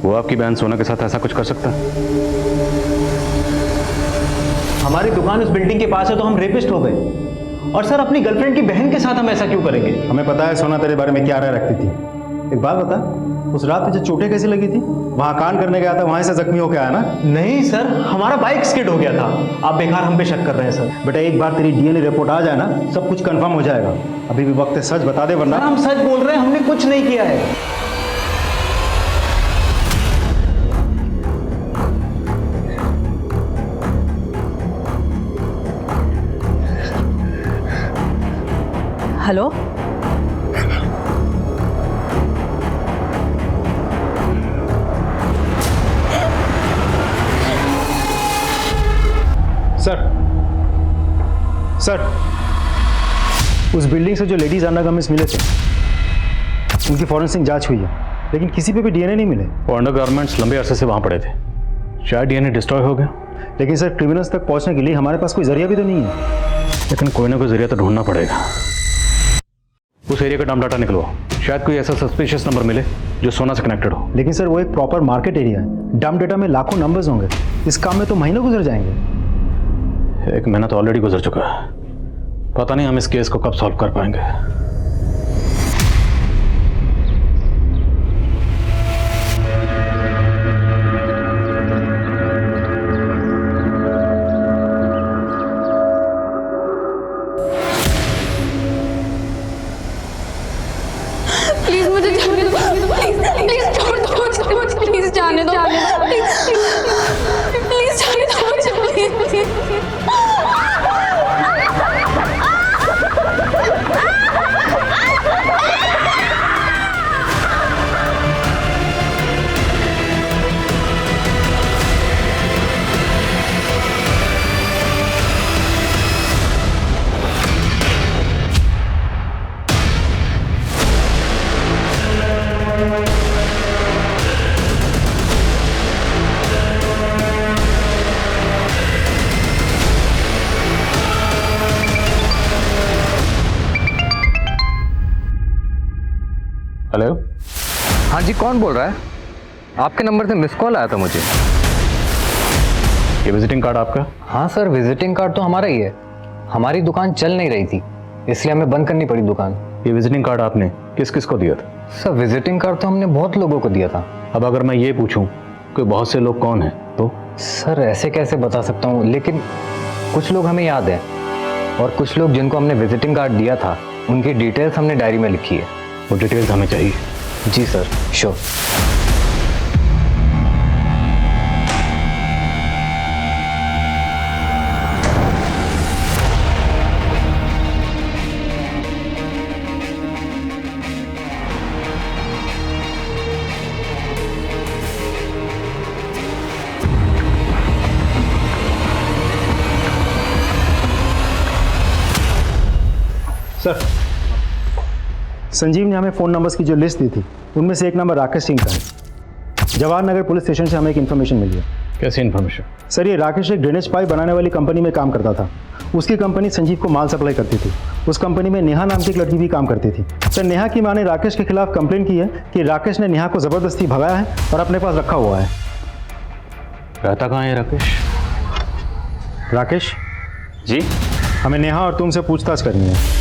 Speaker 8: वो आपकी बहन सोना के साथ ऐसा कुछ कर सकता है?
Speaker 6: हमारी दुकान उस बिल्डिंग के पास है तो हम रेपिस्ट हो गए, और सर अपनी गर्लफ्रेंड की बहन के साथ हम ऐसा क्यों करेंगे?
Speaker 14: हमें पता है सोना तेरे बारे में क्या राय रखती थी। एक बात बता, उस रात तुझे चोटें कैसी लगी थी? वहाँ कांड करने गया था, वहाँ से जख्मी होकर आया ना?
Speaker 6: नहीं सर, हमारा बाइक स्किड हो गया था। आप बेकार हम पे शक कर रहे हैं सर।
Speaker 14: बेटा एक बार तेरी डीएनए रिपोर्ट आ जाए ना, सब कुछ कंफर्म हो जाएगा। अभी भी वक्त है, सच बता दे वरना।
Speaker 6: हम सच बोल रहे हैं, हमने कुछ नहीं किया है।
Speaker 12: हेलो
Speaker 14: सर उस बिल्डिंग से जो लेडीज अंडरगारमेंट्स मिले थे उनकी फॉरेंसिक जांच हुई है, लेकिन किसी पे भी डीएनए नहीं मिले।
Speaker 8: वो अंडरगारमेंट्स लंबे अरसे से वहाँ पड़े थे, शायद डीएनए डिस्ट्रॉय हो गया।
Speaker 14: लेकिन सर क्रिमिनल्स तक पहुँचने के लिए हमारे पास कोई जरिया भी तो नहीं है।
Speaker 8: लेकिन कोई ना कोई जरिया तो ढूंढना पड़ेगा। उस एरिया का नाम डाटा निकलवाओ, शायद कोई ऐसा सस्पिशियस नंबर मिले जो सोना से कनेक्टेड हो।
Speaker 14: लेकिन सर वो एक प्रॉपर मार्केट एरिया है, डम डेटा में लाखों नंबर्स होंगे, इस काम में तो महीनों गुजर जाएंगे।
Speaker 8: 1 महीना तो ऑलरेडी गुजर चुका है, पता नहीं हम इस केस को कब सॉल्व कर पाएंगे।
Speaker 11: प्लीज मुझे जाने दो, प्लीज छोड़ दो, प्लीज जाने दो, प्लीज जाने दो, प्लीज।
Speaker 6: हेलो।
Speaker 5: हाँ जी, कौन बोल रहा है? आपके नंबर से मिस कॉल आया था मुझे।
Speaker 6: ये विजिटिंग कार्ड आपका?
Speaker 5: हाँ सर, विजिटिंग कार्ड तो हमारा ही है। हमारी दुकान चल नहीं रही थी, इसलिए हमें बंद करनी पड़ी दुकान।
Speaker 6: ये विजिटिंग कार्ड आपने किस किस को दिया था?
Speaker 5: सर विजिटिंग कार्ड तो हमने बहुत लोगों को दिया था।
Speaker 6: अब अगर मैं ये पूछूं कि बहुत से लोग कौन हैं तो?
Speaker 5: सर ऐसे कैसे बता सकता हूँ, लेकिन कुछ लोग हमें याद है और कुछ लोग जिनको हमने विजिटिंग कार्ड दिया था उनकी डिटेल्स हमने डायरी में लिखी है।
Speaker 6: वो डिटेल्स हमें चाहिए।
Speaker 5: जी सर, श्योर।
Speaker 14: सर, संजीव ने हमें फ़ोन नंबर्स की जो लिस्ट दी थी उनमें से एक नंबर राकेश सिंह का है। जवाहर नगर पुलिस स्टेशन से हमें एक इन्फॉर्मेशन मिली है।
Speaker 6: कैसी इन्फॉर्मेशन?
Speaker 14: सर, ये राकेश एक ड्रेनेज पाइप बनाने वाली कंपनी में काम करता था। उसकी कंपनी संजीव को माल सप्लाई करती थी। उस कंपनी में नेहा नाम की एक लड़की भी काम करती थी। सर, नेहा की मां ने राकेश के खिलाफ कंप्लेंट की है कि राकेश ने नेहा को ज़बरदस्ती भगाया है और अपने पास रखा हुआ है।
Speaker 6: रहता कहाँ है राकेश?
Speaker 14: राकेश
Speaker 8: जी,
Speaker 14: हमें नेहा और तुमसे पूछताछ करनी है।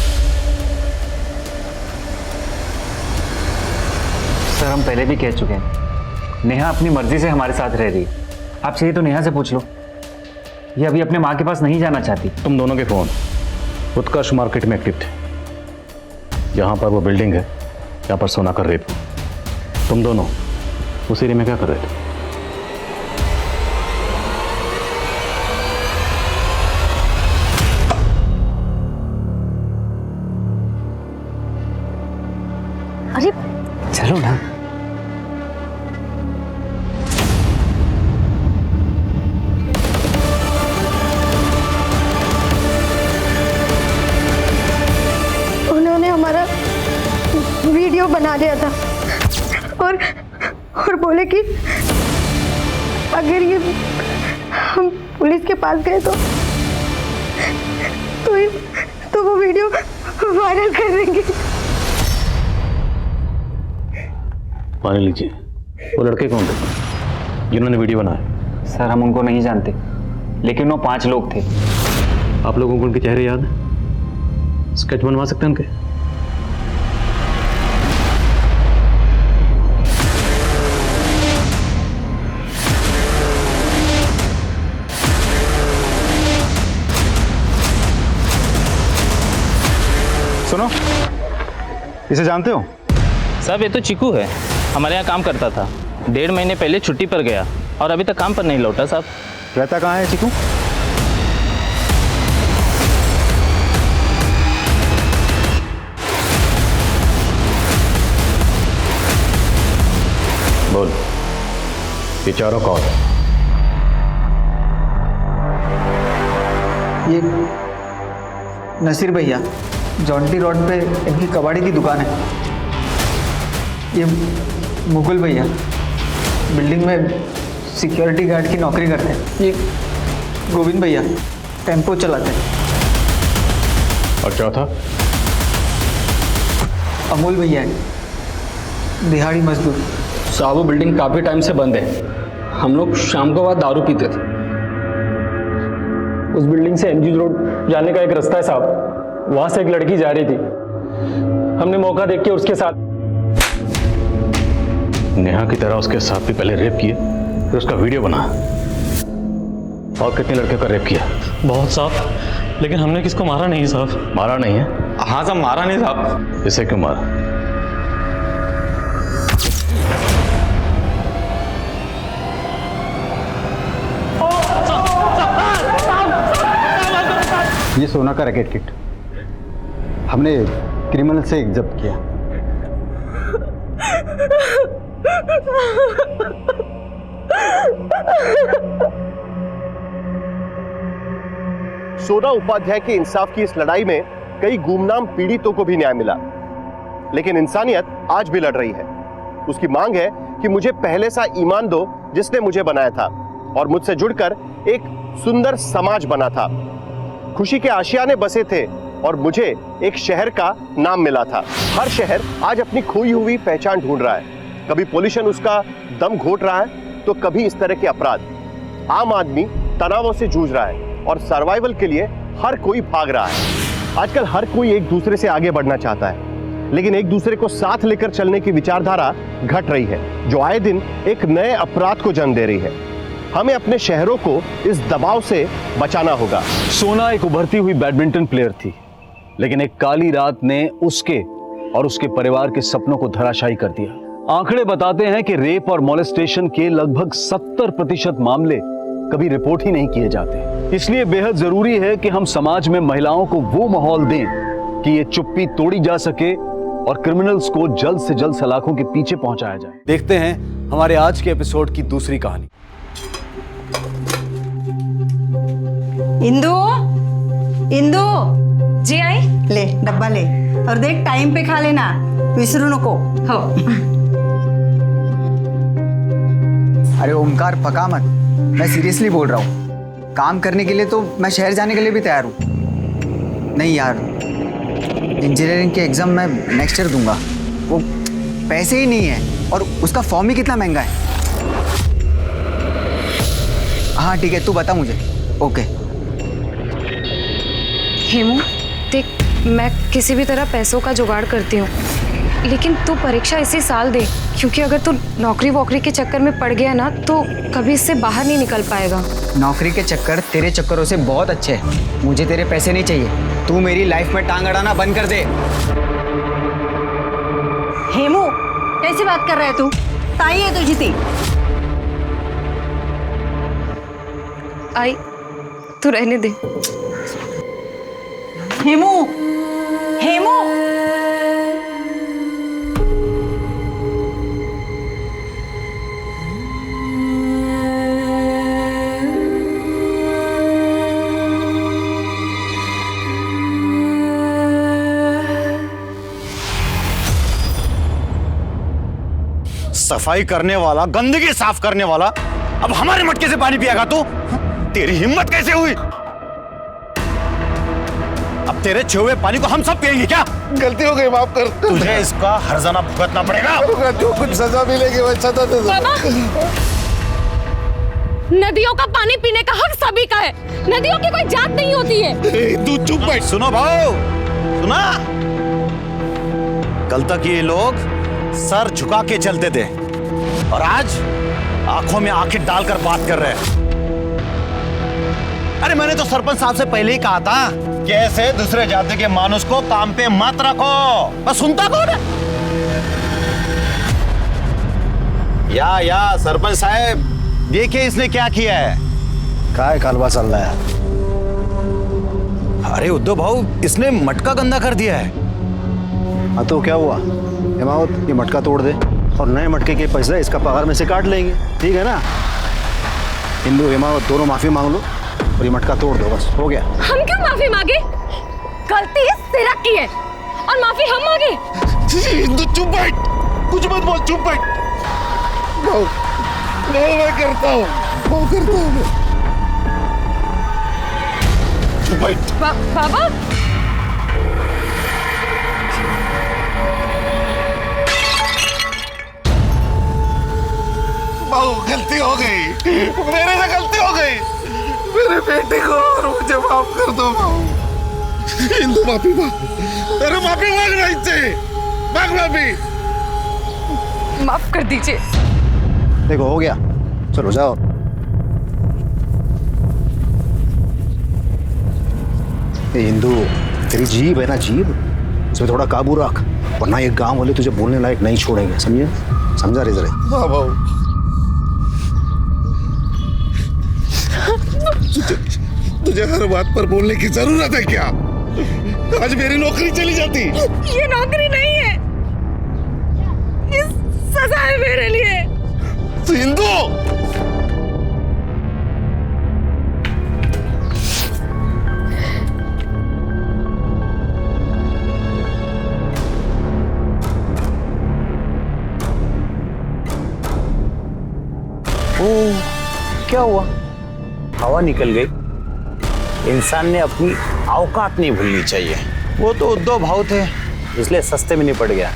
Speaker 5: सर हम पहले भी कह चुके हैं, नेहा अपनी मर्जी से हमारे साथ रह रही है। आप चाहिए तो नेहा से पूछ लो, ये अभी अपने माँ के पास नहीं जाना चाहती।
Speaker 6: तुम दोनों के फ़ोन उत्कर्ष मार्केट में एक्टिव थे, जहाँ पर वो बिल्डिंग है जहाँ पर सोना का रेप। तुम दोनों उस एरिया में क्या कर रहे थे?
Speaker 3: अरे
Speaker 5: चलो ना।
Speaker 3: उन्होंने हमारा वीडियो बना दिया था और बोले कि अगर ये हम पुलिस के पास गए तो वो वीडियो वायरल कर देंगे।
Speaker 6: मान लीजिए, वो लड़के कौन थे जिन्होंने वीडियो बनाया?
Speaker 5: सर हम उनको नहीं जानते, लेकिन वो 5 लोग थे।
Speaker 6: आप लोगों को उनके चेहरे याद है? स्केच बनवा सकते हैं उनके?
Speaker 14: सुनो, इसे जानते हो?
Speaker 18: साहब ये तो चिकू है, हमारे यहाँ काम करता था। 1.5 महीने पहले छुट्टी पर गया और अभी तक काम पर नहीं लौटा साहब।
Speaker 14: रहता कहाँ है चिकू?
Speaker 6: बोल, ये चारों कौन?
Speaker 19: ये नसीर भैया, जॉन्टी रोड पे इनकी कबाड़ी की दुकान है। ये मुकुल भैया, बिल्डिंग में सिक्योरिटी गार्ड की नौकरी करते हैं। ये गोविंद भैया, टेम्पो चलाते हैं।
Speaker 6: और चौथा?
Speaker 19: अमोल भैया, दिहाड़ी मजदूर।
Speaker 20: साहब वो बिल्डिंग काफ़ी टाइम से बंद है। हम लोग शाम को बाद दारू पीते थे। उस बिल्डिंग से एमजी रोड जाने का एक रास्ता है साहब, वहाँ से एक लड़की जा रही थी। हमने मौका देख के उसके साथ।
Speaker 6: नेहा की तरह उसके साथ भी पहले रेप किए, फिर उसका वीडियो बना। और कितने लड़के का रेप किया?
Speaker 8: बहुत साहब, लेकिन हमने किसको मारा नहीं साहब।
Speaker 6: मारा नहीं है?
Speaker 15: हाँ साहब, मारा नहीं साहब।
Speaker 6: इसे क्यों मारा?
Speaker 14: ये सोना का रैकेट किट हमने क्रिमिनल से जब्त किया।
Speaker 2: सोना उपाध्याय के इंसाफ की इस लड़ाई में कई गुमनाम पीड़ितों को भी न्याय मिला, लेकिन इंसानियत आज भी लड़ रही है। उसकी मांग है कि मुझे पहले सा ईमान दो जिसने मुझे बनाया था और मुझसे जुड़कर एक सुंदर समाज बना था। खुशी के आशियाने बसे थे और मुझे एक शहर का नाम मिला था। हर शहर आज अपनी खोई हुई पहचान ढूंढ रहा है। कभी पॉल्यूशन उसका दम घोट रहा है तो कभी इस तरह के अपराध। आम आदमी तनावों से जूझ रहा है और सर्वाइवल के लिए हर कोई भाग रहा है। आजकल हर कोई एक दूसरे से आगे बढ़ना चाहता है, लेकिन एक दूसरे को साथ लेकर चलने की विचारधारा घट रही है, जो आए दिन एक नए अपराध को जन्म दे रही है। हमें अपने शहरों को इस दबाव से बचाना होगा।
Speaker 1: सोना एक उभरती हुई बैडमिंटन प्लेयर थी, लेकिन एक काली रात ने उसके और उसके परिवार के सपनों को धराशायी कर दिया। आंकड़े बताते हैं कि रेप और मोलेस्टेशन के लगभग 70% मामले कभी रिपोर्ट ही नहीं किए जाते। इसलिए बेहद जरूरी है कि हम समाज में महिलाओं को वो माहौल दें कि ये चुप्पी तोड़ी जा सके और क्रिमिनल्स को जल्द से जल्द सलाखों के पीछे पहुंचाया जाए। देखते हैं हमारे आज के एपिसोड की दूसरी कहानी।
Speaker 10: इंदु, इंदु,
Speaker 11: जी आई।
Speaker 10: ले डब्बा ले और देख टाइम पे खा लेना, विसरू नको। हो।
Speaker 19: अरे ओमकार पका मत, मैं सीरियसली बोल रहा हूँ। काम करने के लिए तो मैं शहर जाने के लिए भी तैयार हूँ। नहीं यार, इंजीनियरिंग के एग्जाम मैं नेक्स्ट ईयर दूंगा। वो पैसे ही नहीं है और उसका फॉर्म ही कितना महंगा है। हाँ ठीक है, तू बता मुझे। ओके।
Speaker 11: हेमू देख, मैं किसी भी तरह पैसों का जुगाड़ करती हूँ, लेकिन तू परीक्षा इसी साल दे, क्योंकि अगर तू नौकरी वोकरी के चक्कर में पड़ गया ना तो कभी इससे बाहर नहीं निकल पाएगा।
Speaker 19: नौकरी के चक्कर तेरे चक्करों से बहुत अच्छे हैं। मुझे तेरे पैसे नहीं चाहिए। तू मेरी लाइफ में टांग अड़ाना बंद कर दे।
Speaker 10: हेमू, कैसी बात कर रहा है तू? ताई है तुझी थी।
Speaker 11: आई, तू रहने दे।
Speaker 10: हेमू, हेमू।
Speaker 21: सफाई करने वाला, गंदगी साफ करने वाला, अब हमारे मटके से पानी पिएगा तू? तेरी हिम्मत कैसे हुई? अब तेरे छुए पानी को हम सब पिएंगे क्या?
Speaker 7: गलती हो गई, माफ कर।
Speaker 21: तुझे इसका हर्जाना भुगतना पड़ेगा।
Speaker 7: जो कुछ सजा मिलेगी वो सजा दे दो।
Speaker 4: नदियों का पानी पीने का हक सभी का है। नदियों की कोई जात नहीं होती है।
Speaker 21: तू चुप बैठ। सुनो भाऊ, सुना? कल तक ये लोग सर झुका के चलते थे और आज आंखों में आंखें डालकर बात कर रहे हैं। अरे मैंने तो सरपंच साहब से पहले ही कहा था कि ऐसे दूसरे जाति के मानुष को काम पे मत रखो। बस सुनता कौन है? या सरपंच साहब, देखिए इसने क्या किया है।
Speaker 14: काय कालवा चल रहा है?
Speaker 21: अरे उद्धव भाऊ, इसने मटका गंदा कर दिया है।
Speaker 14: हाँ तो क्या हुआ हेमावत, ये मटका तोड़ दे और नए मटके के पैसे इसका पगार में से काट लेंगे, ठीक है ना? हिंदू हेमावत दोनों माफी मांग लो और ये मटका तोड़ दो, बस हो गया।
Speaker 4: हम क्यों माफी मांगे? गलती सिरक की है और माफी हम मांगे?
Speaker 7: हिंदू चुप बैठ, कुछ मत बोल, चुप बैठ। मैं करता हूँ, मैं करता हूँ। चुप बैठ।
Speaker 4: बाबा,
Speaker 7: बाबू गलती हो गई, मेरे से गलती हो गई। मेरे बेटे को और मुझे माफ कर दो बाबू। हिंदू माफी मांग। अरे माफी मांगना इससे, मांग माफी।
Speaker 4: माफ कर दीजिए।
Speaker 14: देखो हो गया, चलो जाओ। ए हिंदू, तेरी जीभ है ना, जीभ, उसमें थोड़ा काबू रख, वरना ये गांव वाले तुझे बोलने लायक नहीं छोड़ेंगे, समझे? समझा रे जरा?
Speaker 7: हाँ बाबू। तुझे हर बात पर बोलने की जरूरत है क्या? आज मेरी नौकरी चली जाती।
Speaker 4: ये नौकरी नहीं है, ये सजा है मेरे लिए।
Speaker 7: हिंदू,
Speaker 5: ओ, क्या हुआ? हवा निकल गई।
Speaker 21: इंसान ने अपनी औकात नहीं भूलनी चाहिए। वो तो उद्धव भाव थे, इसलिए सस्ते में निपट गया।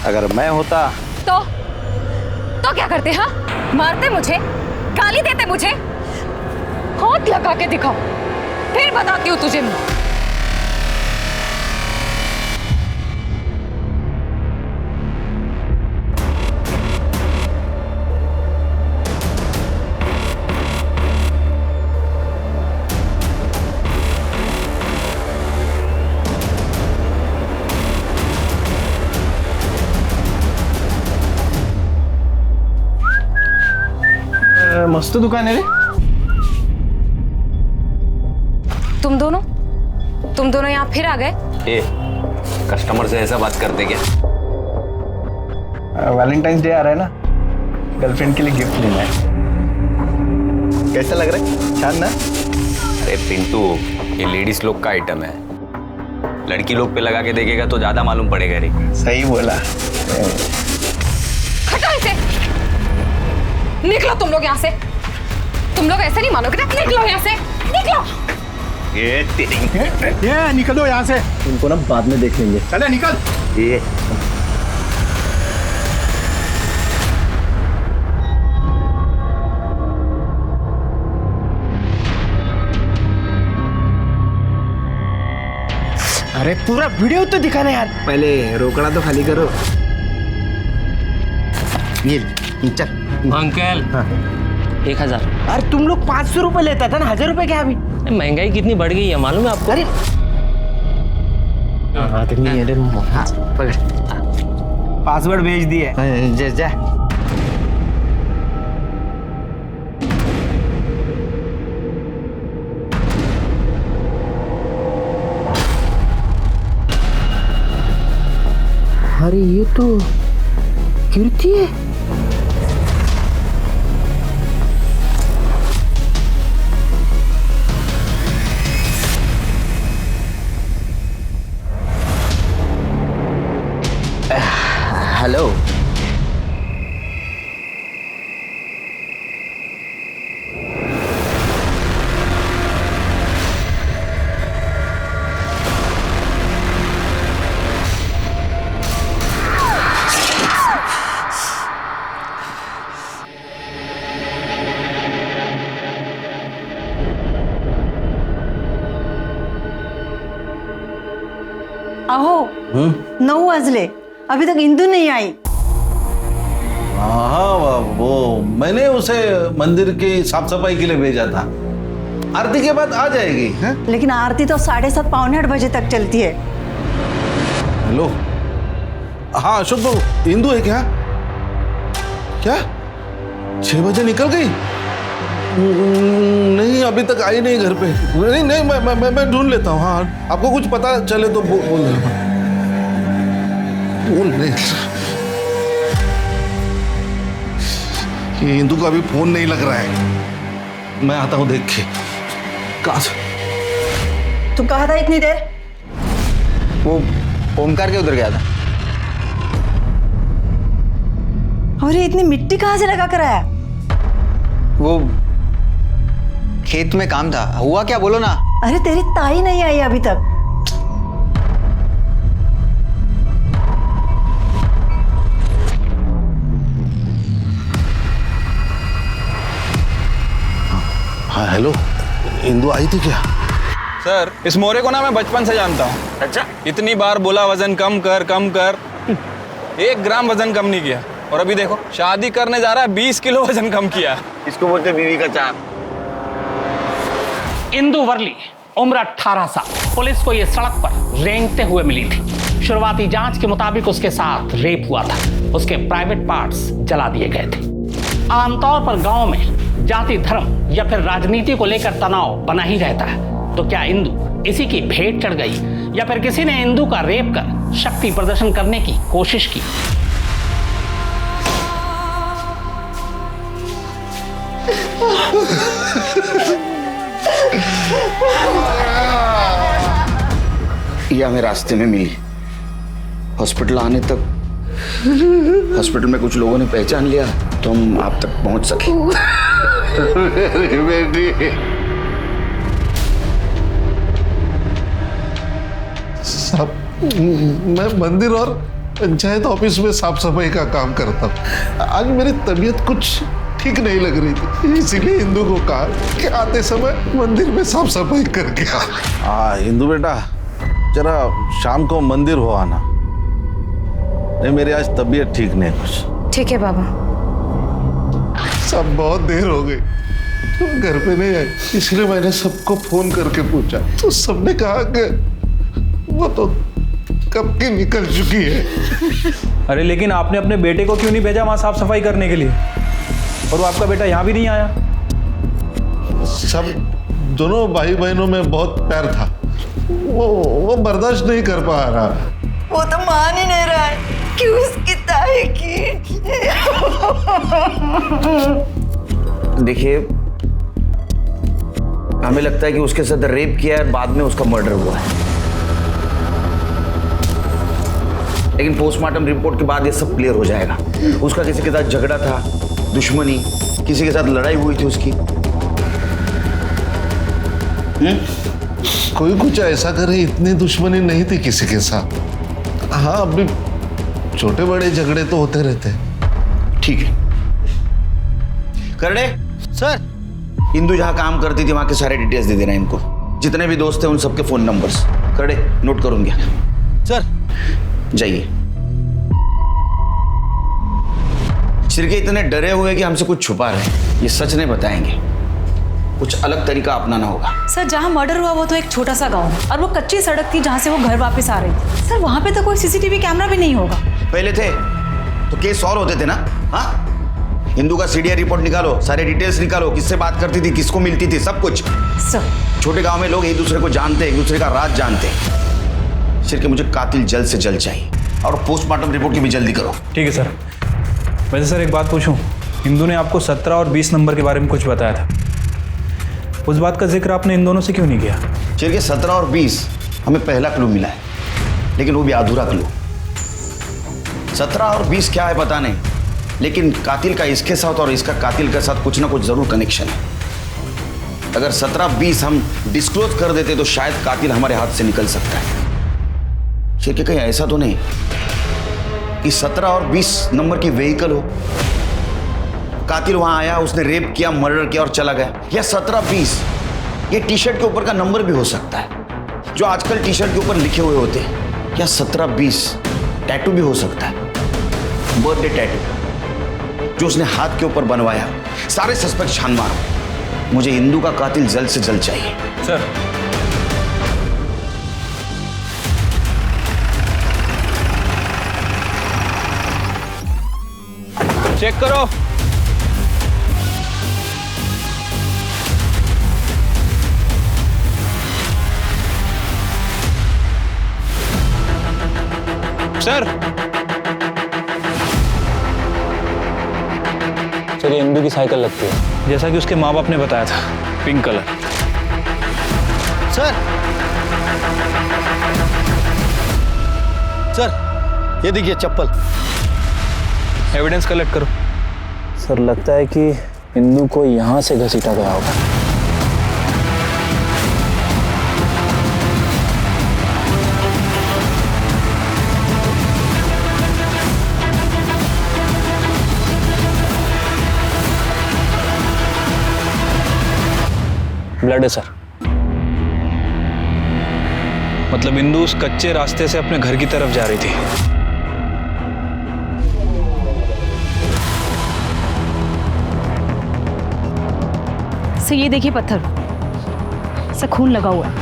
Speaker 21: अगर मैं होता
Speaker 4: तो क्या करते? हाँ, मारते मुझे, गाली देते मुझे? हाथ लगा के दिखाओ, फिर बताती हूँ तुझे।
Speaker 9: मस्त दुकान है रे।
Speaker 4: तुम दोनों यहाँ फिर आ गए?
Speaker 5: कस्टमर से ऐसा बात करते क्या?
Speaker 19: वैलेंटाइंस डे आ रहा है ना, गर्लफ्रेंड के लिए गिफ्ट लेना है। कैसा लग रहा है? छान ना?
Speaker 5: अरे पिंटू, ये लेडीज लोग का आइटम है, लड़की लोग पे लगा के देखेगा तो ज्यादा मालूम पड़ेगा रे।
Speaker 19: सही बोला।
Speaker 4: हटो इसे, निकलो तुम लोग यहाँ से। तुम लोग ऐसे नहीं मानोगे ना, निकलो यहाँ से, निकलो।
Speaker 2: ये निकलो यहाँ से।
Speaker 19: उनको ना बाद में देख लेंगे।
Speaker 2: चले निकल।
Speaker 21: ये
Speaker 19: अरे पूरा वीडियो तो दिखाना यार। पहले रोकड़ा तो खाली करो। ये चल
Speaker 18: अंकल।
Speaker 19: हाँ।
Speaker 18: 1000।
Speaker 19: अरे तुम लोग 500 रुपए लेता था ना, 1000 रुपए क्या अभी?
Speaker 18: महंगाई कितनी बढ़ गई है मालूम है आपको?
Speaker 19: अरे आदमी है रे। हाँ, पकड़। पासवर्ड भेज दिए। जा जा। अरे ये तो कीर्ति है। हेलो।
Speaker 10: अहो 9 वाजले, अभी तक इंदु नहीं आई।
Speaker 7: हाँ, वो मैंने उसे मंदिर की साफ सफाई के लिए भेजा था, आरती के बाद आ जाएगी। है?
Speaker 10: लेकिन आरती तो 7:30 पौने 8 बजे तक चलती है।
Speaker 7: हेलो, हाँ अशोक बाबू, इंदु है क्या? क्या 6 बजे निकल गई? नहीं, अभी तक आई नहीं घर पे। नहीं नहीं, मैं ढूंढ लेता हूँ। हाँ, आपको कुछ पता चले तो बोल नहीं। ये इंदु का अभी फोन नहीं लग रहा है, मैं आता हूँ देख के। कहाँ से?
Speaker 10: तू कहा था इतनी देर?
Speaker 19: वो ओमकार के उधर गया था।
Speaker 10: और ये इतनी मिट्टी कहाँ से लगा कर आया?
Speaker 19: वो खेत में काम था। हुआ क्या बोलो ना?
Speaker 10: अरे तेरी ताई नहीं आई अभी तक।
Speaker 7: हाँ हेलो, इंदु आई थी क्या?
Speaker 15: सर, इस मोरे को ना मैं बचपन से जानता हूँ। अच्छा? इतनी बार बोला वजन कम कर कम कर, 1 ग्राम वजन कम नहीं किया। और अभी देखो, शादी करने जा रहा है, 20 किलो वजन कम किया।
Speaker 21: इसको बोलते बीवी का चाक।
Speaker 13: इंदु वर्ली, उम्र 18 साल, पुलिस को ये सड़क पर रेंगते हुए मिली थी। शुरुआती जांच के मुताबिक उसके साथ रेप हुआ था। उसके प्राइवेट पार्ट्स जला दिए गए थे। आमतौर पर गांव में जाति, धर्म या फिर राजनीति को लेकर तनाव बना ही रहता है। तो क्या इंदु इसी की भेंट चढ़ गई या फिर किसी ने इंदु का रेप कर शक्ति प्रदर्शन करने की कोशिश की?
Speaker 21: ये हमें रास्ते में मिली। हॉस्पिटल आने तक हॉस्पिटल में कुछ लोगों ने पहचान लिया तो हम आप तक पहुंच सके। बेटी
Speaker 7: साहब, मैं मंदिर और पंचायत ऑफिस में साफ सफाई का काम करता हूँ। आज मेरी तबीयत कुछ ठीक नहीं लग रही थी, इसीलिए इंदू को कहा कि आते समय मंदिर में साफ सफाई करके आ।
Speaker 16: हाँ इंदू बेटा, जरा शाम को मंदिर हो आना। नहीं मेरी आज तबीयत ठीक नहीं कुछ।
Speaker 12: ठीक है बाबा।
Speaker 7: सब बहुत देर हो गई, तुम घर पे नहीं आई, इसलिए मैंने सबको फोन करके पूछा तो सबने कहा कि वो तो कब की निकल चुकी है।
Speaker 15: अरे लेकिन आपने अपने बेटे को क्यों नहीं भेजा वहां साफ सफाई करने के लिए? और वो आपका बेटा यहाँ भी नहीं आया?
Speaker 7: सब दोनों भाई बहनों में बहुत प्यार था, वो बर्दाश्त नहीं कर पा रहा।
Speaker 22: वो तो मान ही नहीं रहा है कि उसकी ताई की।
Speaker 21: देखिए, हमें लगता है कि उसके साथ रेप किया है, बाद में उसका मर्डर हुआ है। लेकिन पोस्टमार्टम रिपोर्ट के बाद ये सब क्लियर हो जाएगा। उसका किसी के साथ झगड़ा था, दुश्मनी, किसी के साथ लड़ाई हुई थी उसकी।
Speaker 7: कोई कुछ ऐसा करे, इतनी दुश्मनी नहीं थी किसी के साथ। हाँ, अभी छोटे बड़े झगड़े तो होते रहते हैं।
Speaker 21: ठीक है करड़े सर, इंदू जहां काम करती थी वहां के सारे डिटेल्स दे देना इनको, जितने भी दोस्त थे उन सबके फोन नंबर्स। करड़े नोट करूंगा सर। जाइए। सिरके इतने डरे हुए कि हमसे कुछ छुपा रहे हैं, ये सच नहीं बताएंगे, कुछ अलग तरीका अपनाना होगा।
Speaker 23: सर जहाँ मर्डर हुआ वो तो एक छोटा सा गांव है और वो कच्ची सड़क थी जहाँ से वो घर वापस आ रही थी। सर वहाँ पे तो कोई सीसीटीवी कैमरा भी नहीं होगा।
Speaker 21: पहले थे तो केस सॉल्व होते थे ना। हाँ, हिंदू का सीडीआर रिपोर्ट निकालो, सारे डिटेल्स निकालो, किससे बात करती थी, किसको मिलती थी, सब कुछ।
Speaker 23: सर
Speaker 21: छोटे गांव में लोग एक दूसरे को जानते, एक दूसरे का राज जानते। सिर्फ मुझे कातिल जल्द से जल्द चाहिए और पोस्टमार्टम रिपोर्ट की भी जल्दी करो। ठीक है सर।
Speaker 15: वैसे सर एक बात पूछूं, हिंदू ने आपको 17 और 20 नंबर के बारे में कुछ बताया था, उस बात का जिक्र आपने इन दोनों से क्यों नहीं किया?
Speaker 21: चलिए 17 और 20 हमें पहला क्लू मिला है, लेकिन वो भी अधूरा क्लू। 17 और 20 क्या है पता नहीं, लेकिन कातिल का इसके साथ और इसका कातिल के साथ कुछ ना कुछ जरूर कनेक्शन है। अगर 17-20 हम डिस्क्लोज कर देते तो शायद कातिल हमारे हाथ से निकल सकता है। ठीक है, कहीं ऐसा तो नहीं कि 17 और 20 नंबर की व्हीकल हो, कातिल वहां आया, उसने रेप किया, मर्डर किया और चला गया। या 17-20 ये टी शर्ट के ऊपर का नंबर भी हो सकता है, जो आजकल टी शर्ट के ऊपर लिखे हुए होते हैं। या 17-20 टैटू भी हो सकता है, बर्थडे टैटू जो उसने हाथ के ऊपर बनवाया। सारे सस्पेक्ट छान मारो, मुझे हिंदू का कातिल जल्द से जल्द चाहिए।
Speaker 15: सर
Speaker 21: चेक करो।
Speaker 15: सर
Speaker 8: ये इंदू की साइकिल लगती है,
Speaker 15: जैसा कि उसके माँ बाप ने बताया था, पिंक कलर।
Speaker 21: सर ये देखिए चप्पल।
Speaker 15: एविडेंस कलेक्ट करो।
Speaker 8: सर लगता है कि इंदू को यहाँ से घसीटा गया होगा। ब्लड है सर।
Speaker 15: मतलब इंदू उस कच्चे रास्ते से अपने घर की तरफ जा रही थी।
Speaker 12: सर ये देखिए पत्थर, सर खून लगा हुआ है।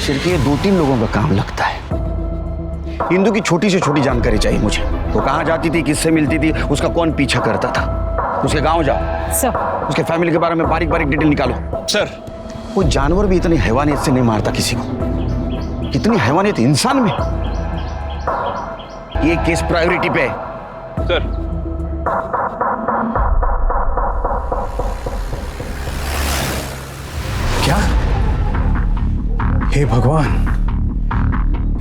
Speaker 21: सिर्फ ये 2-3 लोगों का काम लगता है। हिंदू की छोटी से छोटी जानकारी चाहिए मुझे। वो कहाँ जाती थी, किससे मिलती थी, उसका कौन पीछा करता था। उसके गांव जाओ
Speaker 12: सर,
Speaker 21: उसके फैमिली के बारे में बारीक बारीक डिटेल निकालो।
Speaker 15: सर
Speaker 21: वो जानवर भी इतनी हैवानियत से नहीं मारता किसी को, कितनी हैवानियत इंसान में। ये केस प्रायोरिटी पे है।
Speaker 15: सर
Speaker 6: क्या? हे भगवान,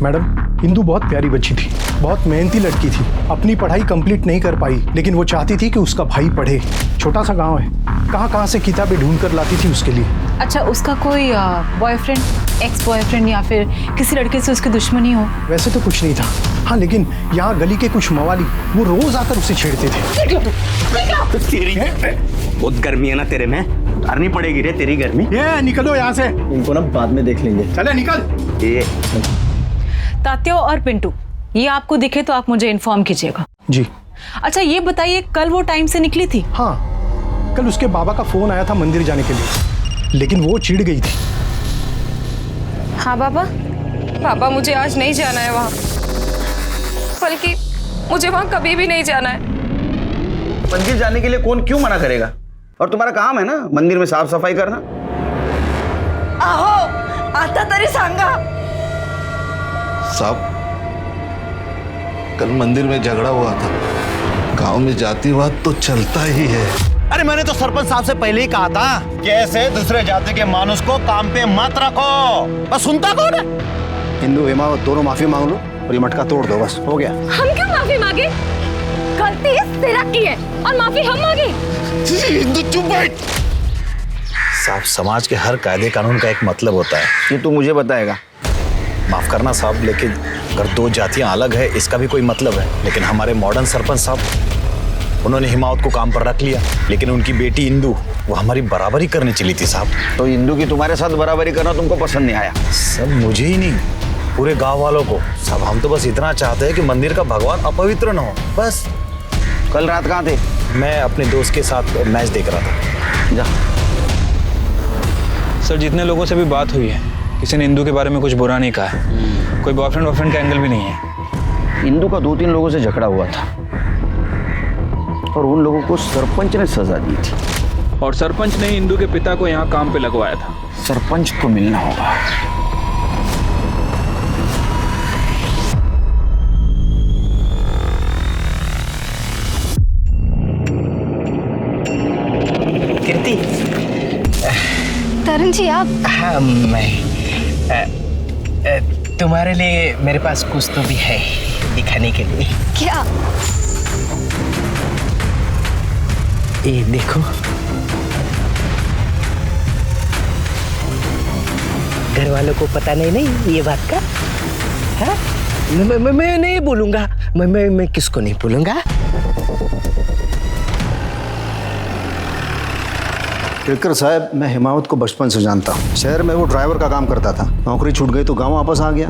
Speaker 6: मैडम
Speaker 14: इंदु बहुत प्यारी बच्ची थी, बहुत मेहनती लड़की थी। अपनी पढ़ाई कंप्लीट नहीं कर पाई, लेकिन वो चाहती थी कि उसका भाई पढ़े। छोटा सा गांव है, कहाँ से किताबें ढूंढ कर लाती थी उसके लिए।
Speaker 23: अच्छा, उसका कोई बॉयफ्रेंड, एक्स बॉयफ्रेंड या फिर किसी लड़के से उसकी दुश्मनी हो?
Speaker 14: वैसे तो कुछ नहीं था, हाँ, लेकिन यहाँ गली के कुछ मवाली वो रोज आकर उसे छेड़ते थे।
Speaker 9: बहुत गर्मी है ना तेरे में, उतारनी पड़ेगी रे तेरी गर्मी।
Speaker 14: ये निकलो यहाँ से,
Speaker 9: इनको ना बाद में देख लेंगे।
Speaker 14: चले निकल।
Speaker 9: ये
Speaker 23: तात्या और पिंटू, ये आपको दिखे तो आप मुझे इन्फॉर्म कीजिएगा।
Speaker 14: जी।
Speaker 23: अच्छा, ये बताइए कल वो टाइम से निकली थी?
Speaker 14: हाँ, कल उसके बाबा का फोन आया था मंदिर जाने के लिए, लेकिन वो चिढ़ गई थी।
Speaker 11: हाँ बाबा, पापा मुझे आज नहीं जाना है वहाँ, बल्कि मुझे वहाँ कभी भी नहीं जाना है।
Speaker 21: मंदिर जाने के लिए कौन क्यों मना करेगा? और तुम्हारा काम है ना मंदिर में साफ सफाई करना।
Speaker 22: आहो, आता तरी सांगा।
Speaker 16: साहब, कल मंदिर में झगड़ा हुआ था। गांव में जातिवाद तो चलता ही है।
Speaker 21: अरे मैंने तो सरपंच साहब से पहले ही कहा था कि ऐसे दूसरे जाति के मानुष को काम पे मत रखो, बस सुनता कौन है?
Speaker 14: हिंदू हिमावत दोनों माफी मांग लो और ये मटका तोड़ दो, बस हो गया।
Speaker 11: हम क्यों माफी मांगे? गलती सिरक की है और माफी हम मांगे।
Speaker 21: हिंदू चुप बैठ। साहब, समाज के हर कायदे कानून का एक मतलब होता है, ये तो मुझे बताएगा। माफ करना साहब, लेकिन अगर दो जातियां अलग है इसका भी कोई मतलब है। लेकिन हमारे मॉडर्न सरपंच साहब, उन्होंने हिमावत को काम पर रख लिया, लेकिन उनकी बेटी इंदु वो हमारी बराबरी करने चली थी साहब। तो इंदु की तुम्हारे साथ बराबरी करना तुमको पसंद नहीं आया? सब मुझे ही नहीं, पूरे गांव वालों को। सब हम तो बस इतना चाहते हैं कि मंदिर का भगवान अपवित्र न हो, बस। कल रात कहाँ थे? मैं अपने दोस्त के साथ मैच देख रहा था। जा।
Speaker 15: सर, जितने लोगों से भी बात हुई है, किसी ने इंदु के बारे में कुछ बुरा नहीं कहा है। कोई बॉयफ्रेंड वॉयफ्रेंड का एंगल भी नहीं है।
Speaker 21: इंदु का 2-3 लोगों से झगड़ा हुआ था और उन लोगों को सरपंच ने सजा दी थी।
Speaker 15: और सरपंच ने इंदु के पिता को यहाँ काम पे लगवाया था।
Speaker 21: सरपंच को मिलना होगा।
Speaker 9: कीर्ति।
Speaker 11: तरुण जी आप?
Speaker 9: हाँ, मैं तुम्हारे लिए मेरे पास कुछ तो भी है दिखाने के लिए।
Speaker 11: क्या?
Speaker 9: ये देखो, घर वालों को पता नहीं ये बात का? हाँ? मैं नहीं बोलूंगा। मैं किसको नहीं बोलूंगा।
Speaker 14: केरकर साहब, मैं हिमावत को बचपन से जानता हूँ। शहर में वो ड्राइवर का काम करता था, नौकरी छूट गई तो गांव वापस आ गया,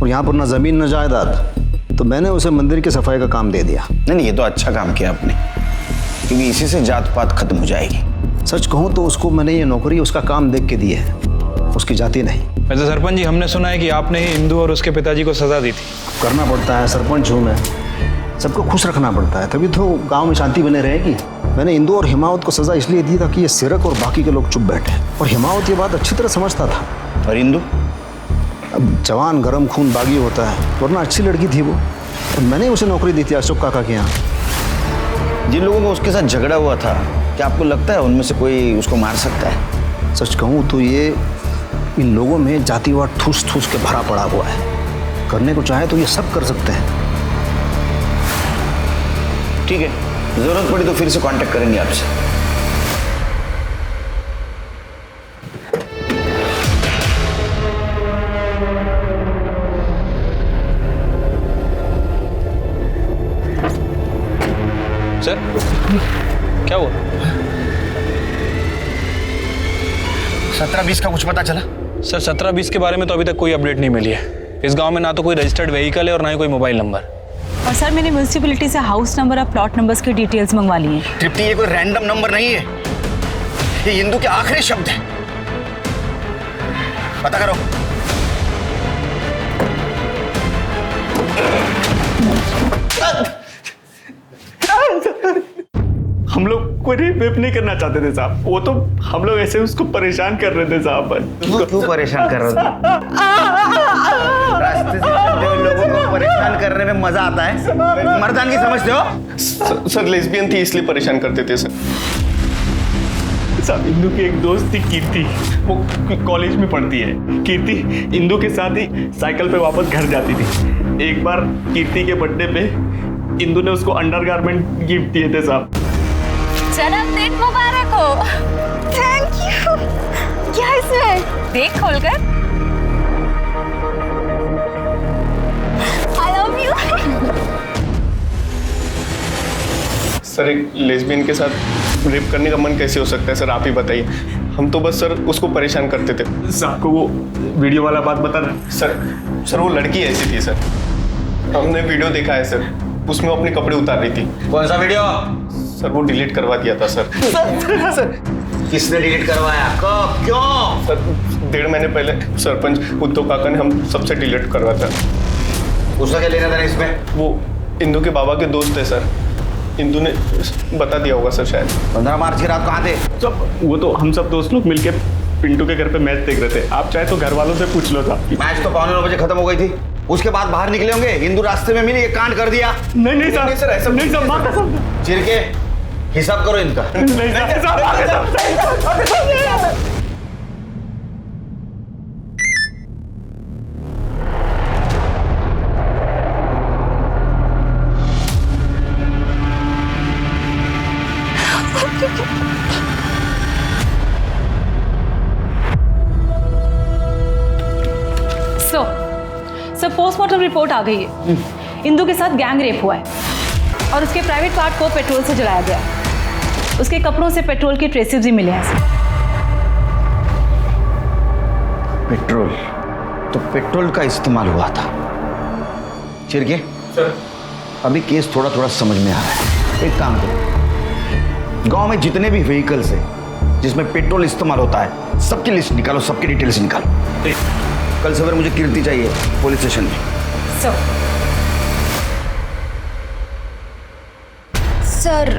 Speaker 14: और यहाँ पर ना जमीन न जायदाद, तो मैंने उसे मंदिर की सफाई का काम दे दिया।
Speaker 21: नहीं, ये तो अच्छा काम किया आपने, क्योंकि इसी से जात पात खत्म हो जाएगी।
Speaker 14: सच कहूँ तो उसको मैंने ये नौकरी उसका काम देख के दी है, उसकी जाति नहीं।
Speaker 15: वैसे सरपंच जी, हमने सुना है कि आपने ही इंदु और उसके पिताजी को सजा दी थी।
Speaker 14: करना पड़ता है, सरपंच हूँ मैं, सबको खुश रखना पड़ता है, तभी तो गांव में शांति बने रहेगी। मैंने इंदु और हिमावत को सजा इसलिए दी था कि ये सिरक और बाकी के लोग चुप बैठे, और हिमावत ये बात अच्छी तरह समझता था।
Speaker 21: और इंदु?
Speaker 14: अब जवान गरम खून बागी होता है, वरना अच्छी लड़की थी वो, और मैंने उसे नौकरी दी थी अशोक काका के यहाँ।
Speaker 21: जिन लोगों को उसके साथ झगड़ा हुआ था, क्या आपको लगता है उनमें से कोई उसको मार सकता है?
Speaker 14: सच कहूँ तो ये इन लोगों में जातिवाद ठूस ठूस के भरा पड़ा हुआ है। करने को चाहे तो ये सब कर सकते हैं।
Speaker 21: ठीक है, जरूरत पड़ी तो फिर से कांटेक्ट करेंगे आपसे।
Speaker 15: सर, क्या हुआ?
Speaker 21: 17-20 का कुछ पता चला?
Speaker 15: सर, 17-20 के बारे में तो अभी तक कोई अपडेट नहीं मिली है। इस गांव में ना तो कोई रजिस्टर्ड व्हीकल है और ना ही कोई मोबाइल नंबर।
Speaker 23: और सर, मैंने म्यूनिसिपैलिटी से हाउस नंबर और प्लॉट नंबर्स की डिटेल्स मंगवा ली हैं।
Speaker 21: तृप्ति, ये कोई रैंडम नंबर नहीं है, ये इंदु के आखिरी शब्द है। पता करो।
Speaker 9: हम लोग कोई रेप नहीं करना चाहते थे साहब, वो तो हम लोग ऐसे उसको परेशान कर रहे थे साहब।
Speaker 21: क्यों परेशान कर रहे थे? रास्ते से चलते हुए लोगों को परेशान करने में मजा आता है, मर्दानगी समझते हो?
Speaker 2: सर लेस्बियन थी इसलिए परेशान करते थे सर।
Speaker 3: साहब इंदू की एक दोस्त थी कीर्ति, वो कॉलेज में पढ़ती है। कीर्ति इंदू के साथ ही साइकिल पे वापस घर जाती थी। एक बार कीर्ति के बर्थडे पे इंदू ने उसको अंडरगारमेंट गिफ्ट दिए थे साहब।
Speaker 22: जन्मदिन मुबारक हो। Thank you. क्या इसमें? देख खोलकर। I love you.
Speaker 2: सर एक लेस्बियन के साथ रेप करने का मन कैसे हो सकता है सर, आप ही बताइए। हम तो बस सर उसको परेशान करते थे।
Speaker 3: साहब को वो वीडियो वाला बात बता रहा।
Speaker 2: सर वो लड़की ऐसी थी सर, हमने वीडियो देखा है सर, उसमें वो अपने कपड़े उतार रही थी।
Speaker 21: कौन सा वीडियो?
Speaker 2: सर वो डिलीट करवा दिया था सर।
Speaker 21: सर किसने डिलीट करवाया, कब, क्यों?
Speaker 2: सर 1.5 महीने पहले सरपंच उद्धव काका ने हम सबसे डिलीट करवाया था।
Speaker 21: उसका क्या लेना था इसमें?
Speaker 2: वो इंदू के बाबा के दोस्त है सर, इंदू ने बता दिया होगा सर शायद।
Speaker 21: 15 मार्च की रात कहाँ थे?
Speaker 3: सब वो तो हम सब दोस्त लोग मिलके पिंटू के घर पे मैच देख रहे थे। आप चाहे तो घर वालों से पूछ लो था।
Speaker 21: मैच तो 9:15 खत्म हो गई थी, उसके बाद बाहर निकले होंगे, हिंदू रास्ते में मिली, ये कांड कर दिया।
Speaker 3: नहीं सर ऐसा नहीं सर, मां कसम।
Speaker 21: चिरके हिसाब करो इनका।
Speaker 3: नहीं
Speaker 23: सर पोस्टमार्टम रिपोर्ट आ गई है। इंदू के साथ गैंग रेप हुआ है और उसके प्राइवेट पार्ट को पेट्रोल से जलाया गया। उसके कपड़ों से पेट्रोल के ट्रेसेस भी मिले हैं सर।
Speaker 21: पेट्रोल, तो पेट्रोल का इस्तेमाल हुआ था। चिरके
Speaker 2: सर
Speaker 21: अभी केस थोड़ा थोड़ा समझ में आ रहा है। एक काम करो, गांव में जितने भी व्हीकल्स हैं जिसमें पेट्रोल इस्तेमाल होता है सबकी लिस्ट निकालो, सबकी डिटेल्स निकालो। कल सवेरे मुझे कीर्ति चाहिए पुलिस स्टेशन में।
Speaker 11: सर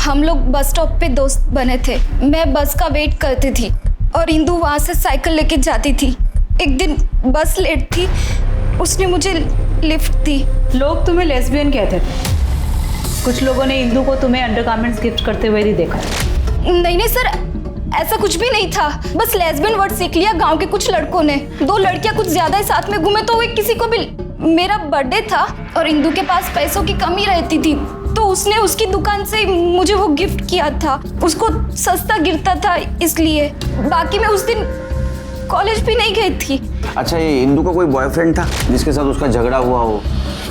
Speaker 11: हम लोग बस स्टॉप पे दोस्त बने थे। मैं बस का वेट करती थी और इंदू वहाँ से साइकिल लेके जाती थी। एक दिन बस लेट थी, उसने मुझे लिफ्ट दी।
Speaker 23: लोग तुम्हें लेस्बियन कहते थे। कुछ लोगों ने इंदू को तुम्हें अंडरगारमेंट्स गिफ्ट करते हुए भी देखा।
Speaker 11: नहीं सर, ऐसा कुछ भी नहीं था। बस लेस्बियन वर्ड सीख लिया गांव के कुछ लड़कों ने। 2 लड़कियां कुछ ज्यादा ही साथ में घूमे तो वो किसी को भी। मेरा बर्थडे था और इंदू के पास पैसों की कमी रहती थी तो उसने उसकी दुकान से मुझे वो गिफ्ट किया था। उसको सस्ता गिरता था इसलिए। बाकी मैं उस दिन कॉलेज भी नहीं गई थी।
Speaker 21: अच्छा, ये इंदू का कोई बॉयफ्रेंड था जिसके साथ उसका झगड़ा हुआ हो,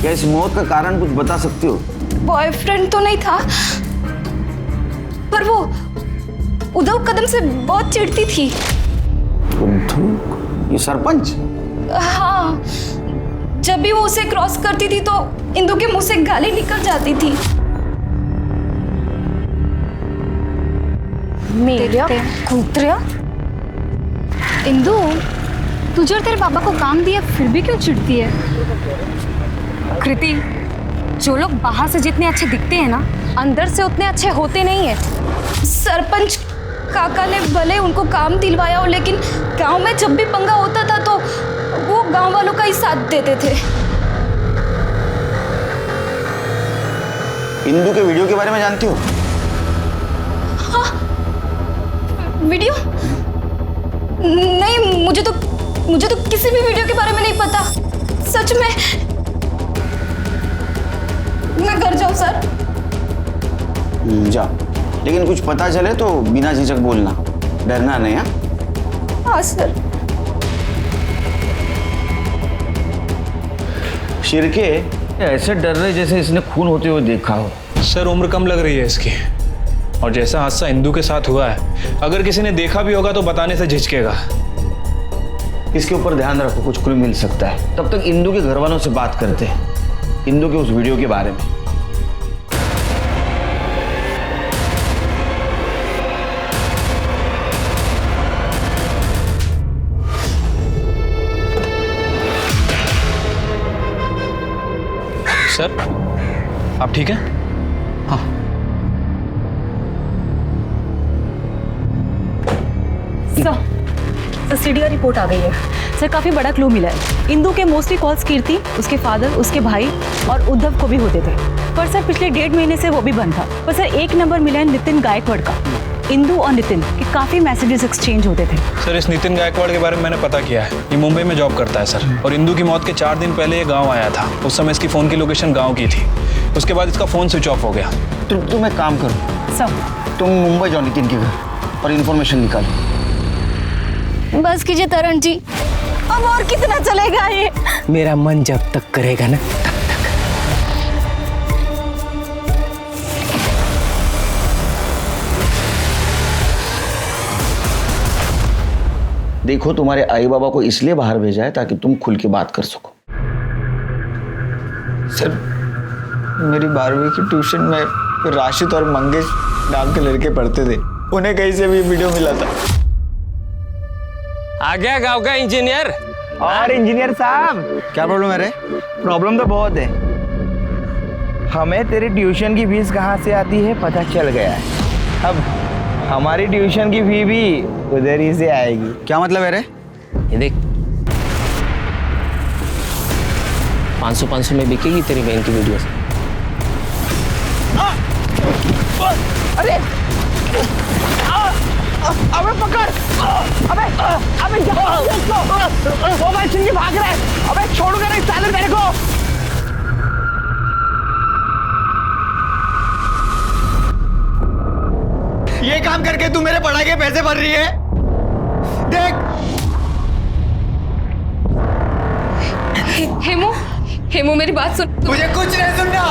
Speaker 21: या इस मौत का कारण कुछ बता सकती हो?
Speaker 11: बॉयफ्रेंड तो नहीं था, पर वो उद्धव कदम से बहुत चिढ़ती थी।
Speaker 21: उद्धव? ये सरपंच?
Speaker 11: हाँ, जब भी वो उसे क्रॉस करती थी तो इंदू के मुंह से गाली निकल जाती थी।
Speaker 17: मेरा कुत्रा।
Speaker 11: इंदू,
Speaker 17: तुझे और तेरे पापा को काम दिया फिर भी क्यों चिढ़ती है? कृति, जो लोग बाहर से जितने अच्छे दिखते हैं ना, अंदर से उतने अच्छे होते नहीं है।
Speaker 11: सरपंच काका ने भले उनको काम दिलवाया हो, लेकिन गांव में जब भी पंगा होता था तो वो गांव वालों का ही साथ देते थे।
Speaker 21: इंदू के वीडियो के बारे में जानती हो?
Speaker 11: हाँ, वीडियो? नहीं, मुझे तो किसी भी वीडियो के बारे में नहीं पता। सच में। मैं घर जाऊं सर?
Speaker 21: जा, लेकिन कुछ पता चले तो बिना झिझक बोलना, डरना नहीं।
Speaker 11: हाँ सर।
Speaker 21: शिरके ऐसे डर रहे जैसे इसने खून होते हुए देखा हो।
Speaker 15: सर उम्र कम लग रही है इसकी, और जैसा हादसा इंदू के साथ हुआ है, अगर किसी ने देखा भी होगा तो बताने से झिझकेगा।
Speaker 21: इसके ऊपर ध्यान रखो, कुछ क्लू मिल सकता है। तब तक इंदू के घर वालों से बात करते हैं इंदू के उस वीडियो के बारे में।
Speaker 15: सर आप ठीक हैं? हाँ।
Speaker 23: सर सीडीआर रिपोर्ट आ गई है। सर काफी बड़ा क्लू मिला है। इंदू के मोस्टली कॉल्स कीर्ति, उसके फादर, उसके भाई और उद्धव को भी होते थे। पर सर पिछले 1.5 महीने से वो भी बंद था। पर सर एक नंबर मिला है नितिन गायकवाड़ का। इंदु और नितिन के काफ़ी मैसेजेस एक्सचेंज होते थे।
Speaker 15: सर इस नितिन गायकवाड़ के बारे में मैंने पता किया है। ये मुंबई में जॉब करता है सर, और इंदु की मौत के 4 दिन पहले ये गाँव आया था। उस समय इसकी फ़ोन की लोकेशन गाँव की थी। उसके बाद इसका फ़ोन स्विच ऑफ हो गया।
Speaker 21: तुम एक काम करो, तुम मुंबई जाओ नितिन के घर और इन्फॉर्मेशन निकालो।
Speaker 17: बस कीजिए तरण जी, अब और कितना चलेगा ये?
Speaker 9: मेरा मन जब तक करेगा ना तब तक।
Speaker 21: देखो तुम्हारे आई बाबा को इसलिए बाहर भेजा है ताकि तुम खुल के बात कर सको।
Speaker 19: सर मेरी 12वीं की ट्यूशन में राशिद और मंगेश नाम के लड़के पढ़ते थे, उन्हें कहीं से भी वीडियो मिला था।
Speaker 9: आ गया गांव का इंजीनियर।
Speaker 19: और इंजीनियर साहब क्या प्रॉब्लम है रे? प्रॉब्लम तो बहुत है। हमें तेरी ट्यूशन की फीस कहाँ से आती है पता चल गया है। अब हमारी ट्यूशन की फी भी उधर ही से आएगी। क्या मतलब है रे?
Speaker 9: ये देख 500 में बिकेगी तेरी बहन की वीडियो।
Speaker 19: अरे अबे पकड़, अबे वो भाई सिंह भाग रहा है। अबे छोड़ूंगा नहीं साले मेरे को। ये काम करके तू मेरे पढ़ाई के पैसे भर रही है। देख
Speaker 17: हेमू मेरी बात सुन।
Speaker 19: मुझे कुछ नहीं सुनना।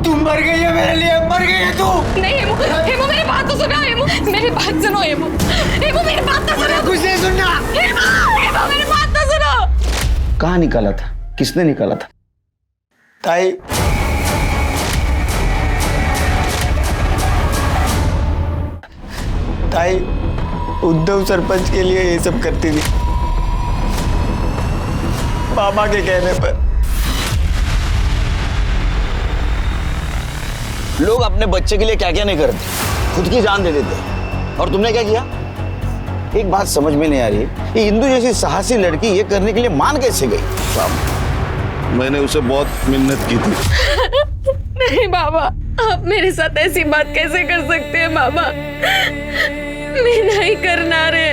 Speaker 19: तू मर गई है मेरे लिए, मर गई है तू।
Speaker 17: नहीं हेमू मेरी बात तो सुनो। हेमू मेरी बात सुनो। हेमू मेरी बात तो सुनो।
Speaker 19: कुछ नहीं सुनना।
Speaker 17: हेमू मेरी बात तो सुनो।
Speaker 21: कहाँ निकाला था? किसने निकाला था?
Speaker 19: ताई ताई उद्धव सरपंच के लिए ये सब करती थी, पापा के कहने पर।
Speaker 21: लोग अपने बच्चे के लिए क्या क्या नहीं करते, खुद की जान दे देते। और तुमने क्या किया? एक बात समझ में नहीं आ रही, ये इंदु जैसी साहसी लड़की ये करने के लिए मान कैसे गई?
Speaker 16: मैंने उसे बहुत मिन्नत की थी।
Speaker 4: नहीं बाबा, आप मेरे साथ ऐसी बात कैसे कर सकते हैं बाबा? मैं नहीं करना रे।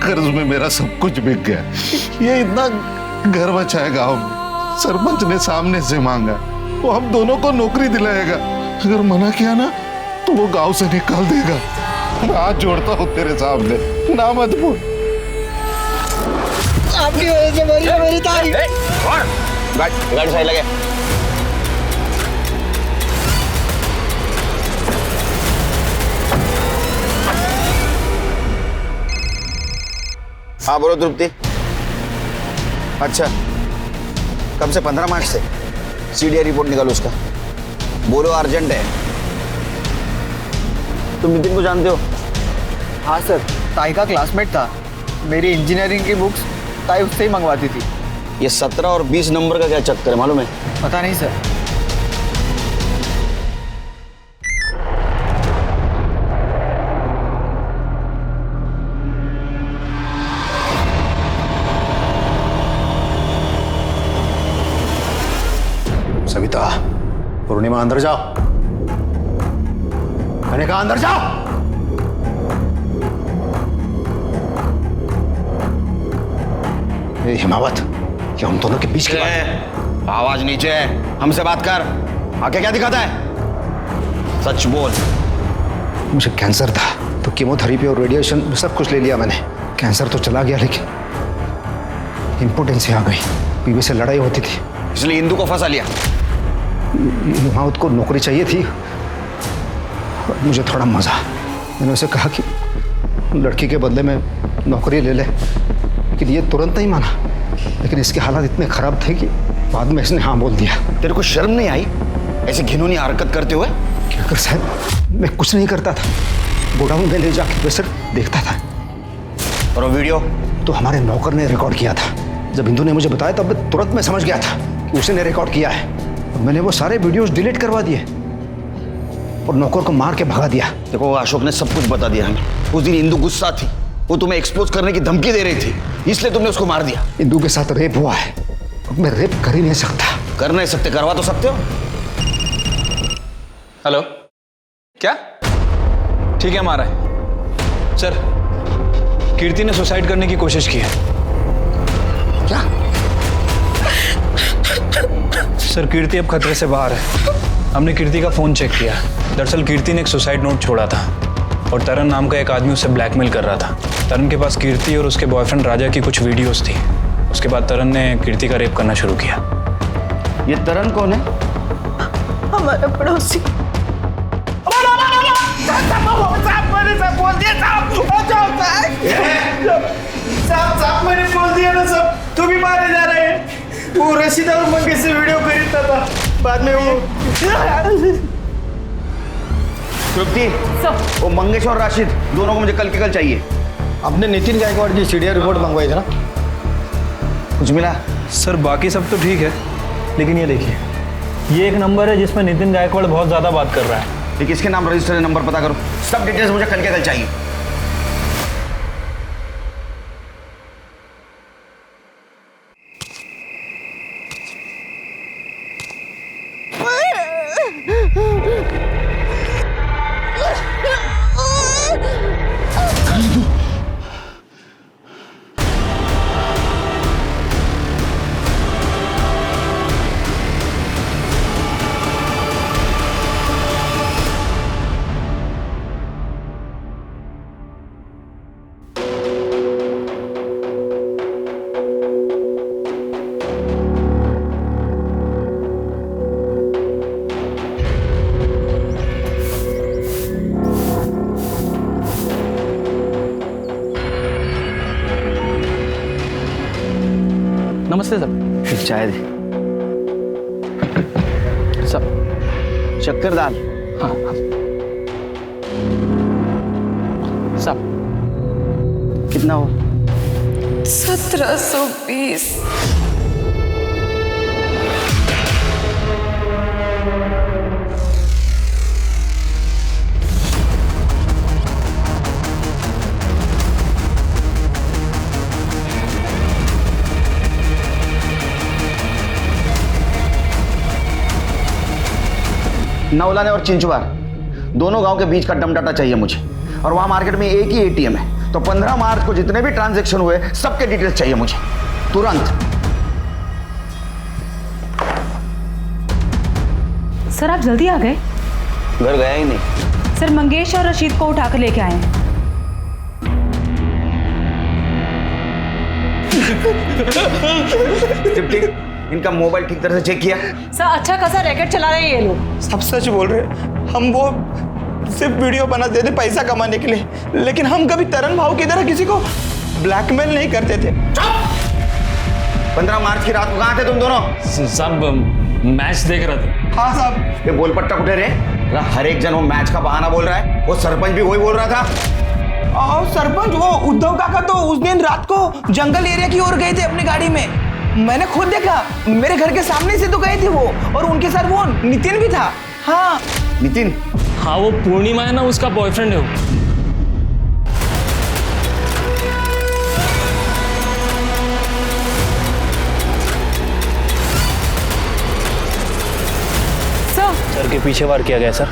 Speaker 16: कर्ज में मेरा सब कुछ बिक गया। ये इतना घर बचा है गांव में, सरपंच ने सामने से मांगा, वो हम दोनों को नौकरी दिलाएगा। अगर मना किया ना तो वो गांव से निकाल देगा। मैं हाथ जोड़ता हूँ तेरे सामने, ना मत बोल।
Speaker 19: आपकी वजह से मरी है मेरी ताई।
Speaker 21: गाड़ी सही लगे। हाँ बोलो तृप्ति। अच्छा कब से? 15 मार्च से सीडीआई रिपोर्ट निकालो उसका। बोलो अर्जेंट है। तुम नितिन को जानते हो?
Speaker 19: हाँ सर, ताई का क्लासमेट था। मेरी इंजीनियरिंग की बुक्स ताई उससे ही मंगवाती थी।
Speaker 21: ये 17 और 20 नंबर का क्या चक्कर है मालूम है?
Speaker 19: पता नहीं सर।
Speaker 14: सविता, पूर्णिमा अंदर जाओ। मैंने कहा अंदर जाओ। ये हिमावत, ये हम दोनों के बीच की बात है।
Speaker 21: आवाज नीचे है, हमसे बात कर। आगे क्या दिखाता है? सच बोल।
Speaker 14: मुझे कैंसर था तो कीमोथेरेपी और रेडिएशन सब कुछ ले लिया मैंने। कैंसर तो चला गया लेकिन इम्पोर्टेंसी आ गई। बीवी से लड़ाई होती थी,
Speaker 21: इसलिए इंदु को फंसा लिया।
Speaker 14: हिमावत को नौकरी चाहिए थी और मुझे थोड़ा मजा। मैंने उसे कहा कि लड़की के बदले में नौकरी ले ले, लेकिन ये तुरंत नहीं माना। लेकिन इसके हालात इतने खराब थे कि बाद में इसने हाँ बोल दिया।
Speaker 21: तेरे को शर्म नहीं आई ऐसी घिनौनी हरकत करते हुए?
Speaker 14: क्या कर साहब, मैं कुछ नहीं करता था। गोडाउन में ले जाके प्रेशर देखता था।
Speaker 21: और वो वीडियो
Speaker 14: तो हमारे नौकर ने रिकॉर्ड किया था। जब इंदु ने मुझे बताया तब तुरंत मैं समझ गया था कि उसने रिकॉर्ड किया है। मैंने वो सारे वीडियोस डिलीट करवा दिए और नौकर को मार के भगा दिया।
Speaker 21: देखो अशोक ने सब कुछ बता दिया हमें। उस दिन इंदु गुस्सा थी, वो तुम्हें एक्सपोज करने की धमकी दे रही थी, इसलिए तुमने उसको मार दिया।
Speaker 14: इंदु के साथ रेप हुआ है, मैं रेप कर ही नहीं सकता।
Speaker 21: कर नहीं सकते, करवा तो सकते हो।
Speaker 15: हेलो। क्या? ठीक है, मारा है। सर, कीर्ति ने सुसाइड करने की कोशिश की है।
Speaker 21: क्या?
Speaker 15: सर, कीर्ति अब खतरे से बाहर है। हमने कीर्ति का फोन चेक किया। दरअसल कीर्ति ने एक सुसाइड नोट छोड़ा था और तरन नाम का एक आदमी उसे ब्लैकमेल कर रहा था। तरन के पास कीर्ति और उसके बॉयफ्रेंड राजा की कुछ वीडियोस थी। उसके बाद तरन ने कीर्ति का रेप करना शुरू किया।
Speaker 21: ये तरन कौन है?
Speaker 22: हमारा पड़ोसी।
Speaker 1: साहब मैंने बोल दिया ना सब, तू भी मारे जा रहे हैं। वो रशीदा और मंगे से वीडियो खरीदता था, बाद में वो
Speaker 21: तृप्ति, वो मंगेश और राशिद दोनों को मुझे कल के कल चाहिए।
Speaker 14: आपने नितिन गायकवाड़ की सीडीआर रिपोर्ट मंगवाई थी ना?
Speaker 21: कुछ मिला?
Speaker 15: सर, बाकी सब तो ठीक है, लेकिन ये देखिए, ये एक नंबर है जिसमें नितिन गायकवाड़ बहुत ज़्यादा बात कर रहा है।
Speaker 21: ठीक, इसके नाम रजिस्टर नंबर पता करो, सब डिटेल्स मुझे कल के कल चाहिए।
Speaker 18: नमस्ते सर।
Speaker 21: एक चाय दे।
Speaker 18: सब
Speaker 21: शक्कर दाल।
Speaker 18: हाँ सब
Speaker 21: कितना हो?
Speaker 22: 1720।
Speaker 21: नौलाने और चिंचवार दोनों गांव के बीच का डम डाटा चाहिए मुझे, और वहां मार्केट में एक ही एटीएम है। तो 15 मार्च को जितने भी ट्रांजैक्शन हुए सबके डिटेल्स चाहिए मुझे तुरंत।
Speaker 23: सर आप जल्दी आ गए?
Speaker 21: घर गया ही नहीं।
Speaker 23: सर मंगेश और रशीद को उठाकर लेके आए हैं।
Speaker 21: इनका मोबाइल ठीक तरह से चेक किया?
Speaker 23: सर अच्छा खासा रैकेट चला रहे हैं ये लोग।
Speaker 1: सब सच बोल रहे हैं। हम वो सिर्फ वीडियो बनाते थे पैसा कमाने के लिए, लेकिन हम कभी तरन भाव की तरह किसी को ब्लैकमेल नहीं करते थे।
Speaker 21: 15 मार्च की रात को कहाँ थे तुम दोनों?
Speaker 3: सब मैच देख रहे थे।
Speaker 1: हाँ साहब।
Speaker 21: ये बोल पट्टा कुठे रे? हर एक जन वो मैच का बहाना बोल रहा है। वो सरपंच भी वही बोल रहा था।
Speaker 1: और सरपंच वो उद्धव काका तो उस दिन रात को जंगल एरिया की ओर गए थे अपनी गाड़ी में। मैंने खुद देखा, मेरे घर के सामने से तो गए थे वो, और उनके साथ वो नितिन भी था। हाँ
Speaker 21: नितिन?
Speaker 3: हाँ वो पूर्णिमा है ना, उसका बॉयफ्रेंड है वो।
Speaker 15: सर के पीछे वार किया गया सर,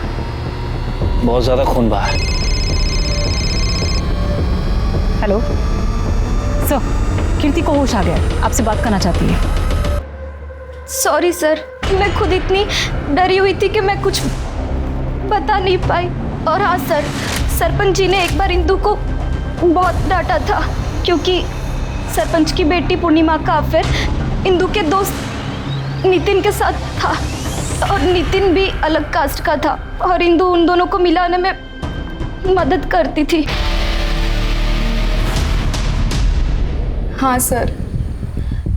Speaker 15: बहुत ज्यादा खून बहा है।
Speaker 23: हेलो सर, कीर्ति को होश आ गया, आपसे बात करना चाहती है।
Speaker 11: सॉरी सर, मैं खुद इतनी डरी हुई थी कि मैं कुछ बता नहीं पाई। और हाँ सर, सरपंच जी ने एक बार इंदु को बहुत डांटा था, क्योंकि सरपंच की बेटी पूर्णिमा का अफेयर इंदु के दोस्त नितिन के साथ था, और नितिन भी अलग कास्ट का था, और इंदु उन दोनों को मिलाने में मदद करती थी।
Speaker 22: हाँ सर,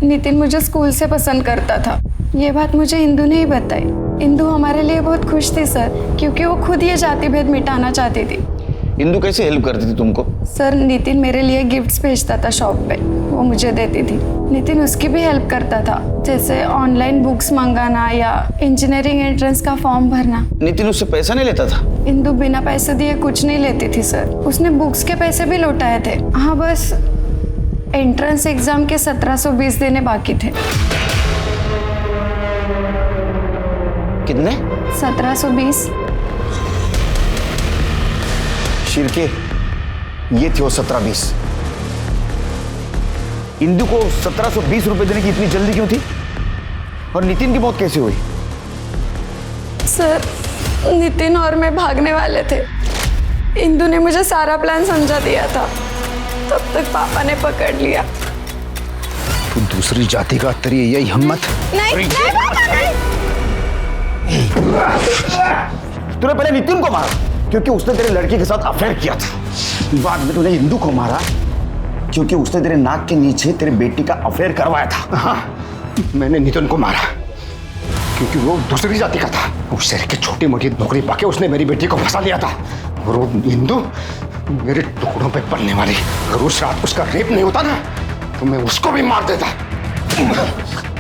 Speaker 22: नितिन मुझे स्कूल से पसंद करता था। ये बात मुझे इंदु ने ही बताई। इंदु हमारे लिए बहुत खुश थी सर, क्योंकि वो खुद ये जाति भेद मिटाना चाहती थी।
Speaker 21: इंदु कैसे हेल्प करती थी तुमको?
Speaker 22: सर नितिन मेरे लिए गिफ्ट्स भेजता था शॉप पे, वो मुझे देती थी। नितिन उसकी भी हेल्प करता था, जैसे ऑनलाइन बुक्स मंगाना या इंजीनियरिंग एंट्रेंस का फॉर्म भरना।
Speaker 21: नितिन उससे पैसा नहीं लेता था?
Speaker 22: इंदु बिना पैसे दिए कुछ नहीं लेती थी सर, उसने बुक्स के पैसे भी लौटाए थे। हाँ बस एंट्रेंस एग्जाम के 1720 देने बाकी थे।
Speaker 21: कितने?
Speaker 22: 1720।
Speaker 21: शिरके, ये थे वो 17-20। इंदु को 1720 रुपए देने की इतनी जल्दी क्यों थी? और नितिन की मौत कैसे हुई?
Speaker 22: सर, नितिन और मैं भागने वाले थे। इंदु ने मुझे सारा प्लान समझा दिया था, तब तक पापा ने पकड़ लिया।
Speaker 21: तू दूसरी जाति का, तेरी यही हिम्मत?
Speaker 22: नहीं, पापा नहीं।
Speaker 21: तूने पहले नितिन को मारा क्योंकि उसने तेरे लड़की के साथ अफेयर किया था। बाद में तूने इंदु को मारा क्योंकि उसने तेरे नाक के नीचे तेरे बेटी का अफेयर करवाया था। हाँ, मैंने नितिन को मारा क्योंकि वो दूसरी जाति का था। उस शहर की छोटी मोटी नौकरी पाके उसने मेरी बेटी को फंसा लिया था। और वो इंदु मेरे टुकड़ों पे पलने वाली, अगर उस रात उसका रेप नहीं होता ना तो मैं उसको भी मार देता।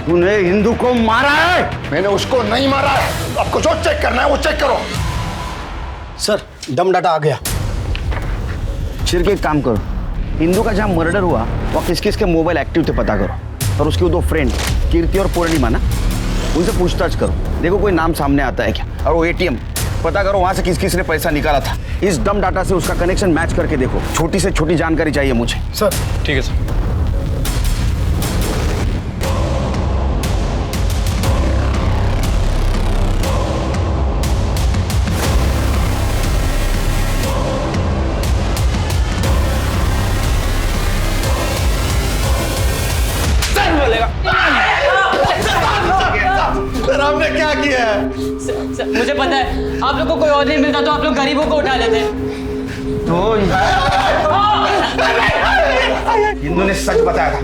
Speaker 21: तूने इंदु को मारा है? मैंने उसको नहीं मारा है। आपको जो चेक करना है वो चेक करो।
Speaker 5: सर, दम डाटा आ गया।
Speaker 21: शिर के एक काम करो, इंदु का जहाँ मर्डर हुआ वहाँ किस किस के मोबाइल एक्टिव थे पता करो, और उसकी वो 2 फ्रेंड कीर्ति और पूर्णिमा ना, उनसे पूछताछ करो, देखो कोई नाम सामने आता है क्या। और वो ATM पता करो वहाँ से किस किस ने पैसा निकाला था। इस दम डाटा से उसका कनेक्शन मैच करके देखो। छोटी से छोटी जानकारी चाहिए मुझे।
Speaker 5: सर,
Speaker 15: ठीक है सर।
Speaker 3: सर आपने क्या किया है?
Speaker 10: मुझे पता है, आप लोग को कोई और नहीं मिलता तो आप लोग गरीबों को उठा लेते।
Speaker 21: तो इंदु ने सच बताया था।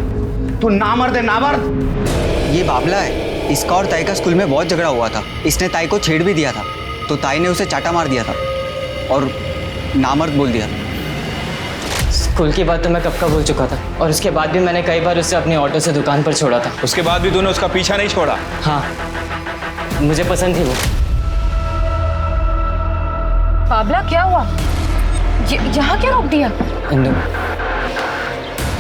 Speaker 21: तू नामर्द है, नामर्द।
Speaker 19: ये बाबला है। इसका और ताई का स्कूल में बहुत झगड़ा हुआ था। इसने ताई को छेड़ भी दिया था, तो ताई ने उसे चाटा मार दिया था और नामर्द बोल दिया।
Speaker 10: स्कूल की बात तो मैं कब का भूल चुका था, और उसके बाद भी मैंने कई बार उसे अपने ऑटो से दुकान पर छोड़ा था।
Speaker 15: उसके बाद भी तूने उसका पीछा नहीं छोड़ा?
Speaker 10: हाँ, मुझे पसंद थी वो।
Speaker 17: बाबला, क्या हुआ? यहाँ क्या रोक दिया?
Speaker 10: इंदु,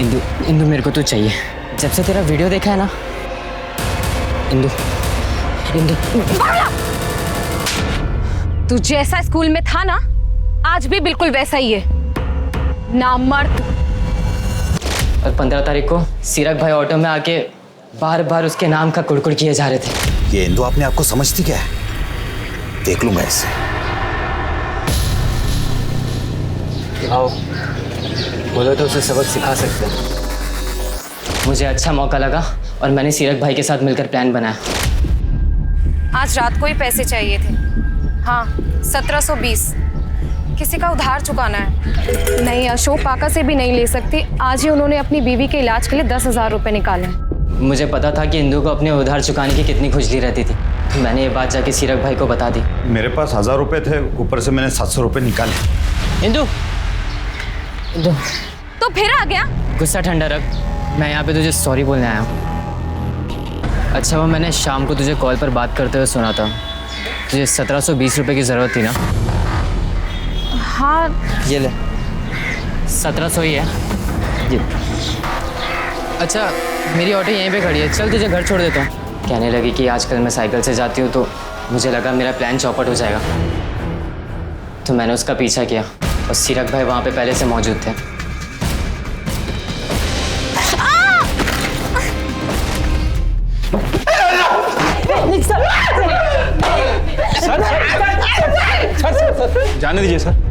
Speaker 10: इंदु, इंदु मेरे को तू चाहिए। जब से तेरा वीडियो देखा है ना इंदु, इंदु।
Speaker 17: तू जैसा स्कूल में था ना, आज भी बिल्कुल वैसा ही है, नामर्द।
Speaker 10: और 15 तारीख को सीरक भाई ऑटो में आके बार बार उसके नाम का कुड़कुड़ किए जा रहे थे।
Speaker 21: ये इंदु अपने आप को समझती क्या है? देख लूं मैं इसे।
Speaker 10: आओ, बोलो तो उसे सबक सिखा सकते हैं। मुझे अच्छा मौका लगा और मैंने सीरक भाई के साथ मिलकर प्लान बनाया।
Speaker 17: आज रात को ही पैसे चाहिए थे। हाँ, 1720। किसी का उधार चुकाना है। नहीं, अशोक काका से भी नहीं ले सकती। आज ही उन्होंने अपनी बीवी के इलाज के लिए 10,000 रुपए निकाले।
Speaker 10: मुझे पता था कि इंदु को अपने उधार चुकाने की कितनी खुजली रहती थी, तो मैंने ये बात जाके सीरक भाई को बता दी।
Speaker 21: मेरे पास 1000 रुपए थे, ऊपर से मैंने 700 रुपए निकाले।
Speaker 10: इंदु, इंदु,
Speaker 17: तो फिर आ गया?
Speaker 10: गुस्सा ठंडा रख। मैं यहाँ पे तुझे सॉरी बोलने आया हूँ। अच्छा, वो मैंने शाम को तुझे कॉल पर बात करते हुए सुना था। तुझे 1720 रुपए की ज़रूरत थी ना?
Speaker 17: हाँ,
Speaker 10: ये ले, 1700 ही है ये। अच्छा, मेरी ऑटो यहीं पे खड़ी है, चल तुझे घर छोड़ देता हूँ। कहने लगी कि आजकल मैं साइकिल से जाती हूँ, तो मुझे लगा मेरा प्लान चौपट हो जाएगा, तो मैंने उसका पीछा किया और सीरक भाई वहाँ पे पहले से मौजूद थे।
Speaker 15: सर, जाने दीजिए सर।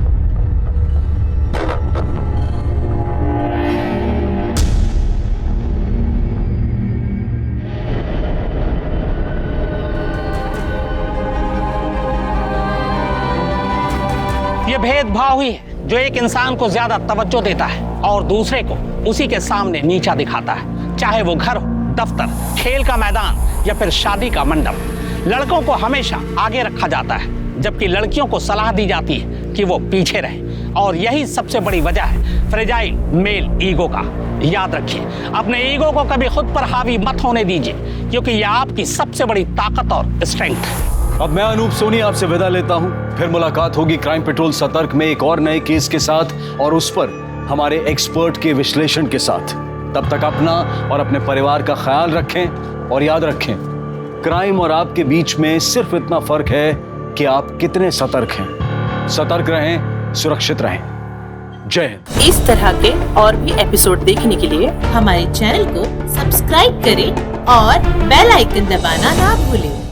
Speaker 13: ये भेदभाव ही है जो एक इंसान को ज्यादा तवज्जो देता है और दूसरे को उसी के सामने नीचा दिखाता है। चाहे वो घर हो, दफ्तर, खेल का मैदान या फिर शादी का मंडप। लड़कों को हमेशा आगे रखा जाता है, जबकि लड़कियों को सलाह दी जाती है कि वो पीछे रहे। और यही सबसे बड़ी वजह है फ्रेजाइल मेल ईगो का। याद रखिए, अपने ईगो को कभी खुद पर हावी मत होने दीजिए, क्योंकि यह आपकी सबसे बड़ी ताकत और स्ट्रेंथ है।
Speaker 6: अब मैं अनूप सोनी आपसे विदा लेता हूं। फिर मुलाकात होगी क्राइम पेट्रोल सतर्क में एक और नए केस के साथ, और उस पर हमारे एक्सपर्ट के विश्लेषण के साथ। तब तक अपना और अपने परिवार का ख्याल रखें, और याद रखें, क्राइम और आपके बीच में सिर्फ इतना फर्क है कि आप कितने सतर्क हैं। सतर्क रहें, सुरक्षित रहें।
Speaker 7: जय हिंद।
Speaker 8: इस तरह के और भी एपिसोड देखने के लिए हमारे चैनल को सब्सक्राइब करें और बेल आइकन दबाना ना भूलें।